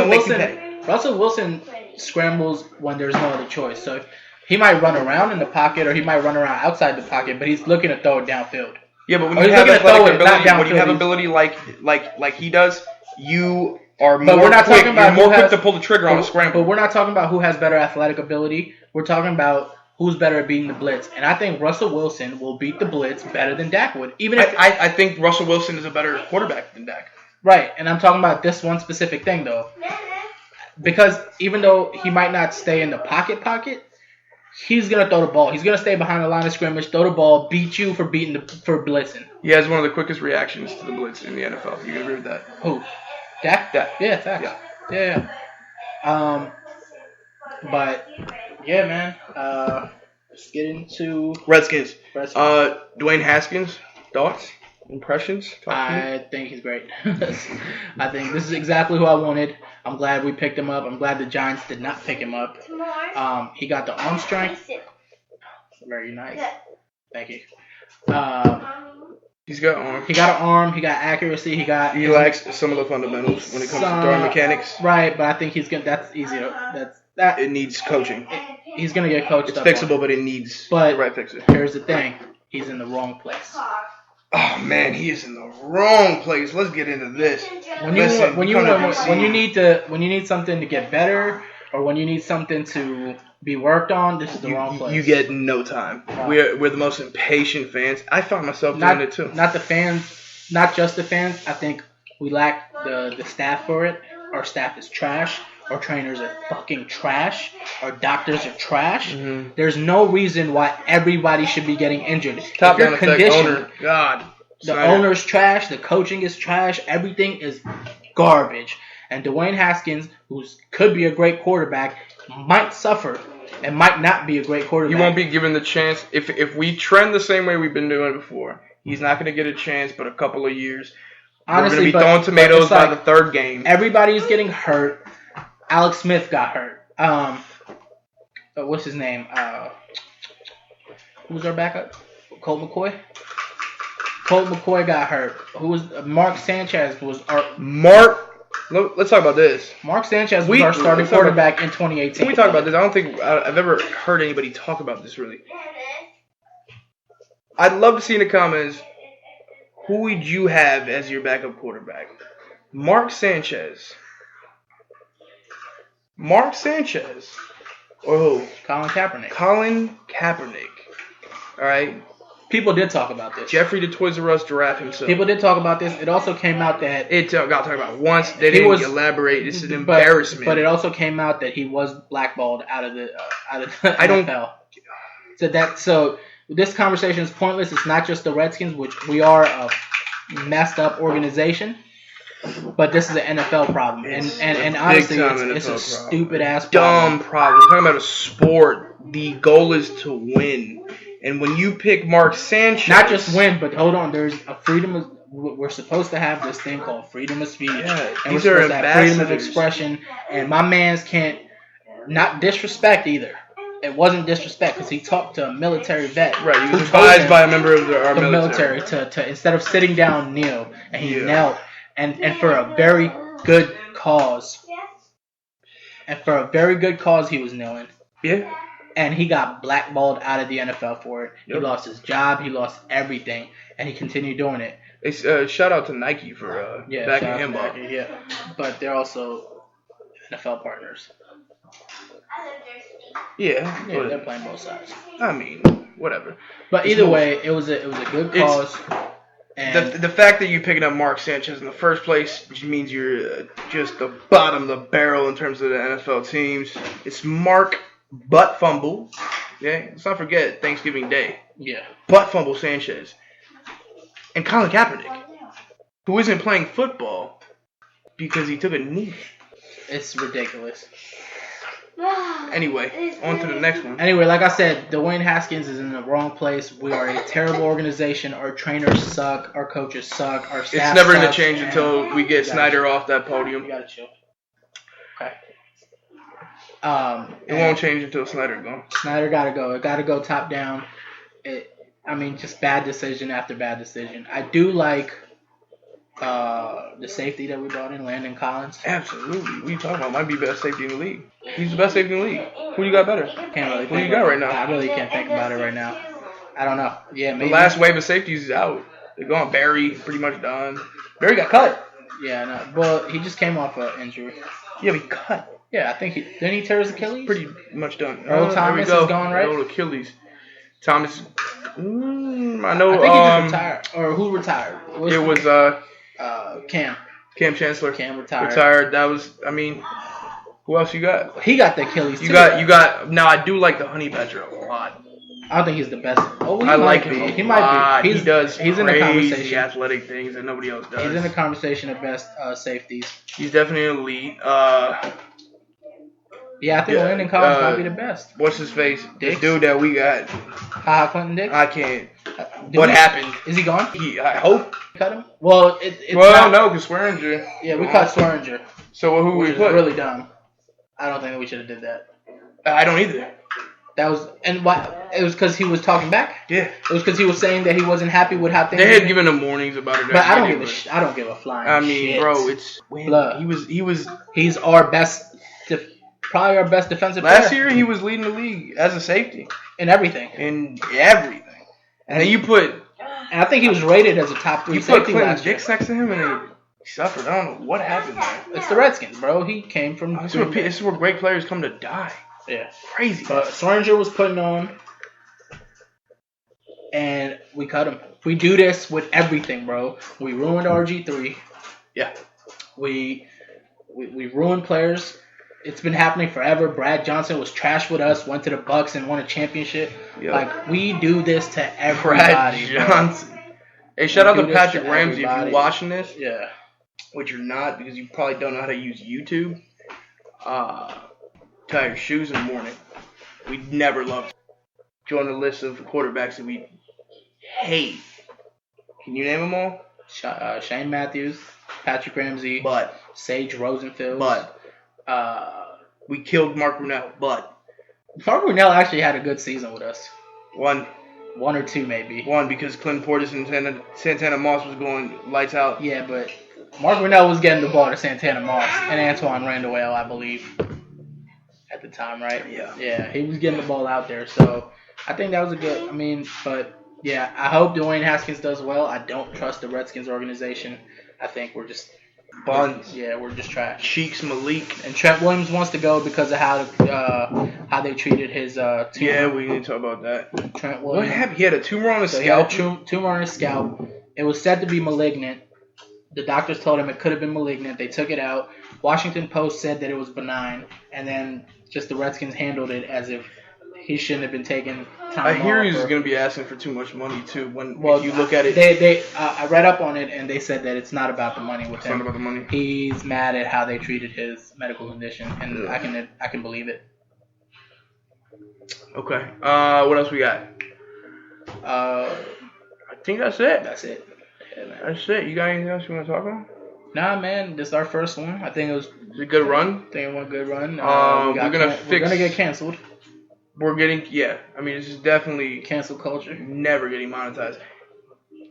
Russell Wilson scrambles when there's no other choice. So he might run around in the pocket or he might run around outside the pocket, but he's looking to throw it downfield. Yeah, but when you have ability like he does, you are more quick. You're more quick to pull the trigger on a scramble. But we're not talking about who has better athletic ability. We're talking about who's better at beating the blitz. And I think Russell Wilson will beat the blitz better than Dak would. I think Russell Wilson is a better quarterback than Dak. Right, and I'm talking about this one specific thing, though. Because even though he might not stay in the pocket, he's going to throw the ball. He's going to stay behind the line of scrimmage, throw the ball, beat you for blitzing. He has one of the quickest reactions to the blitz in the NFL. You can agree with that? Who? Dak? Yeah, facts. Yeah. But, yeah, man. Let's get into Redskins. Dwayne Haskins, thoughts? Impressions? I think he's great. I think this is exactly who I wanted. I'm glad we picked him up. I'm glad the Giants did not pick him up. He got the arm strength. Very nice. Thank you. He's got arm. He got an arm. He got accuracy. He lacks some of the fundamentals when it comes to throwing mechanics. Right, but I think he's gonna. That's easier. It needs coaching. He's gonna get coached. It's fixable, but it needs the right fixer. Here's the thing. He's in the wrong place. Oh man, he is in the wrong place. Let's get into this. When you need something to get better, or when you need something to be worked on, this is the wrong place. You get no time. We're the most impatient fans. I found myself doing it too. Not the fans, not just the fans. I think we lack the staff for it. Our staff is trash. Our trainers are fucking trash. Our doctors are trash. Mm-hmm. There's no reason why everybody should be getting injured. Top down effect owner. God. The owner's trash. The coaching is trash. Everything is garbage. And Dwayne Haskins, who could be a great quarterback, might suffer and might not be a great quarterback. He won't be given the chance. If we trend the same way we've been doing before, he's not going to get a chance but a couple of years. Honestly, we're going to be throwing tomatoes by the third game. Everybody's getting hurt. Alex Smith got hurt. What's his name? Who was our backup? Colt McCoy? Colt McCoy got hurt. Who was Mark Sanchez was our Let's talk about this. Mark Sanchez was our starting quarterback in 2018. Can we talk about this? I don't think I've ever heard anybody talk about this really. I'd love to see in the comments, who would you have as your backup quarterback? Mark Sanchez, or who? Colin Kaepernick. All right. People did talk about this. Jeffrey the Toys R Us giraffe himself. People did talk about this. It also came out that it got talked about once. They didn't elaborate. This is an embarrassment. But it also came out that he was blackballed out of the NFL. So this conversation is pointless. It's not just the Redskins, which we are a messed up organization. But this is an NFL problem, and honestly, it's a stupid ass dumb problem. We're talking about a sport. The goal is to win, and when you pick Mark Sanchez, not just win, but hold on. There's a freedom of. We're supposed to have this thing called freedom of speech, and we're supposed to have freedom of expression. And my man's can't not disrespect either. it wasn't disrespect because he talked to a military vet. Right, he was who told advised him by a member of our the military. to instead of sitting down, kneel, and he Yeah. knelt, and for a very good cause. And for a very good cause, he was kneeling. Yeah. And he got blackballed out of the NFL for it. Yep. He lost his job. He lost everything. And he continued doing it. It's, shout out to Nike for backing him up. Yeah. But they're also NFL partners. Yeah, Yeah, they're playing both sides. I mean, whatever. But either way, it was a good cause. And The fact that you're picking up Mark Sanchez in the first place means you're just the bottom of the barrel in terms of the NFL teams. It's Mark Butt Fumble. Yeah, let's not forget Thanksgiving Day. Yeah. Butt Fumble Sanchez. And Colin Kaepernick, who isn't playing football because he took a knee. It's ridiculous. Anyway, on to the next one. Anyway, like I said, Dwayne Haskins is in the wrong place. We are a terrible organization. Our trainers suck. Our coaches suck. Our staff It's never going to sucks, change and until we get Snyder off that You podium. gotta chill. Okay. It won't change until Snyder gone. Snyder gotta go. It gotta go top down. Just bad decision after bad decision. I do like the safety that we brought in, Landon Collins. Absolutely. What are you talking about? Might be best safety in the league. He's the best safety in the league. Who you got better? Can't really. Who you got right now? I really can't think about it right now. I don't know. Yeah, maybe. The last wave of safeties is out. They're going Barry, pretty much done. Barry got cut. Yeah, no. Well, he just came off an injury. Yeah, but he cut. Yeah, I think didn't he tear his Achilles? Pretty much done. Earl Thomas there we go. is gone, right? Old Achilles. Thomas. I know. I think he just retired. Or who retired? It was Cam. Cam Chancellor. Cam retired. That was. I mean, who else you got? He got the Achilles. You got. Now I do like the Honey Badger a lot. I don't think he's the best. Oh, I like him. He might be. He does. He's in the crazy conversation. athletic things that nobody else does. He's in the conversation of best safeties. He's definitely an elite. Yeah, I think Landon Collins might be the best. What's his face? Dix? The dude that we got. Ha Clinton Dix? I can't. What happened? Is he gone? I hope. Cut him? Well, it's no, because Swearinger. Yeah, we cut Swearinger. So who we Which put? is really dumb. I don't think that we should have did that. I don't either. That was it was because he was talking back. Yeah. It was because he was saying that he wasn't happy with how things. They had given him warnings about it. But I don't give a flying. I mean, shit. bro, it's Blood. he was. He's our best, probably our best defensive Last player year he was leading the league as a safety in everything. in everything. And then you put And I think he was rated as a top 3 you put safety Clinton last year. Dix next to him and he suffered. I don't know what happened there. It's the Redskins, bro. He came from. This is where great players come to die. Yeah. Crazy. But Swearinger was putting on, and we cut him. We do this with everything, bro. We ruined RG3. Yeah. We ruined players. It's been happening forever. Brad Johnson was trash with us, went to the Bucks and won a championship. Yep. Like, we do this to Brad everybody, Johnson. bro. Hey, shout out do to this Patrick to Ramsey if everybody. you're watching this, Yeah. which you're not because you probably don't know how to use YouTube. Tie your shoes in the morning. We never loved. Join the list of quarterbacks that we hate. Can you name them all? Shane Matthews, Patrick Ramsey, But Sage Rosenfeld. we killed Mark Brunell. But Mark Brunell actually had a good season with us. one One or two, maybe. because Clinton Portis and Santana Moss was going lights out. Yeah, but Mark Brunell was getting the ball to Santana Moss and Antoine Randall, I believe, at the time, right? Yeah. Yeah, he was getting the ball out there. So I think that was a good. But yeah, I hope Dwayne Haskins does well. I don't trust the Redskins organization. I think we're just Buns. Yeah, we're just trash. Cheeks Malik. And Trent Williams wants to go because of how they treated his tumor. Yeah, we need to talk about that. Trent What Williams. happened? He had a tumor on his So he had scalp. a tumor on his scalp. It was said to be malignant. The doctors told him it could have been malignant. They took it out. Washington Post said that it was benign, and then just the Redskins handled it as if he shouldn't have been taking time I hear off he's or- going to be asking for too much money too. Well, if you look at it, I read up on it, and they said that it's not about the money with it's not him. about the money. He's mad at how they treated his medical condition, and Yeah. I can believe it. Okay. What else we got? Uh, I think that's it. that's it. Yeah, man. That's it. You got anything else you want to talk about? Nah, man, this is our first one. I think it was It's a good run. I think it went a good run. We're gonna We're gonna get canceled. We're getting, yeah. I mean, this is definitely Cancel culture. never getting monetized.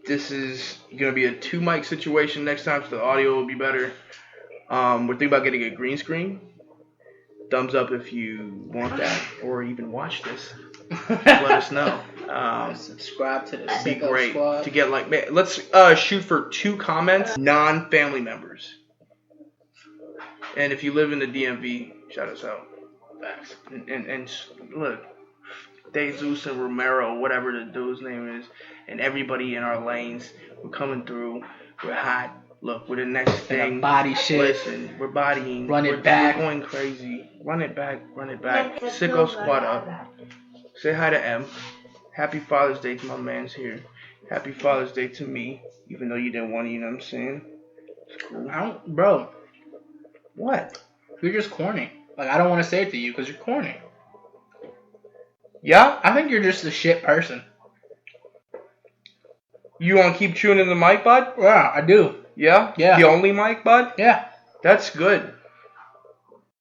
This is going to be a 2-mic situation next time, so the audio will be better. We're thinking about getting a green screen. Thumbs up if you want that or even watch this. Let us know. Subscribe to the It'd be Sicko great Squad. to get like, let's shoot for 2 comments, non-family members. And if you live in the DMV, shout us out. Facts. And look, Jesus and Romero, whatever the dude's name is, and everybody in our lanes, we're coming through. We're hot. Look, we're the next thing. Body shit. Listen, we're bodying. Run it back. We're going crazy. Run it back. Run it back. Sicko Squad up. Say hi to M. Happy Father's Day to my man's here. Happy Father's Day to me, even though you didn't want to, you know what I'm saying? It's cool. Bro, What? you're just corny. Like, I don't want to say it to you because you're corny. Yeah? I think you're just a shit person. You want to keep chewing in the mic, bud? Yeah, I do. Yeah? Yeah. The only mic, bud? Yeah. That's good.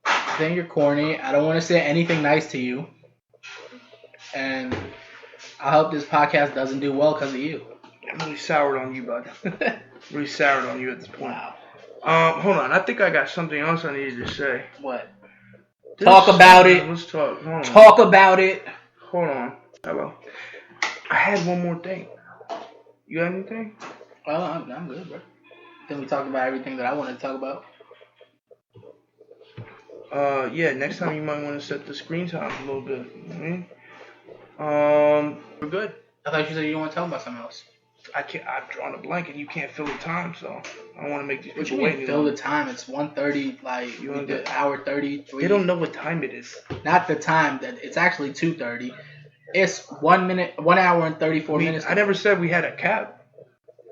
I think you're corny. I don't want to say anything nice to you. And I hope this podcast doesn't do well because of you. I'm really soured on you, bud. Really soured on you at this point. Wow. Hold on. I think I got something else I needed to say. What? Talk about it. Let's talk. Hold on. Talk about it. Hold on. Hello. I had one more thing. You got anything? Well, I'm good, bro. I think we talked about everything that I wanted to talk about. Yeah, next time you might want to set the screen time a little bit. You know what I mean? We're good. I thought you said you don't want to talk about something else. I've drawn a blank and you can't fill the time, so I don't want to make these What people you wait. mean fill the time? It's 1:30, like You we want did to- hour 33. They don't know what time it is. Not the time that it's actually 2:30. It's 1 hour and 34 minutes. I never said we had a cap.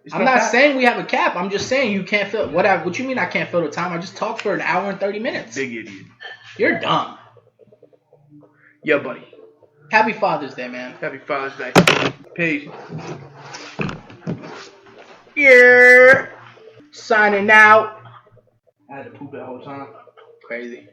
It's I'm no not cap. saying we have a cap. I'm just saying you can't fill. What you mean I can't fill the time? I just talked for an hour and 30 minutes. Big idiot. You're dumb. Yeah, buddy. Happy Father's Day, man. Happy Father's Day. Peace. Yeah. Signing out. I had to poop that whole time. Crazy.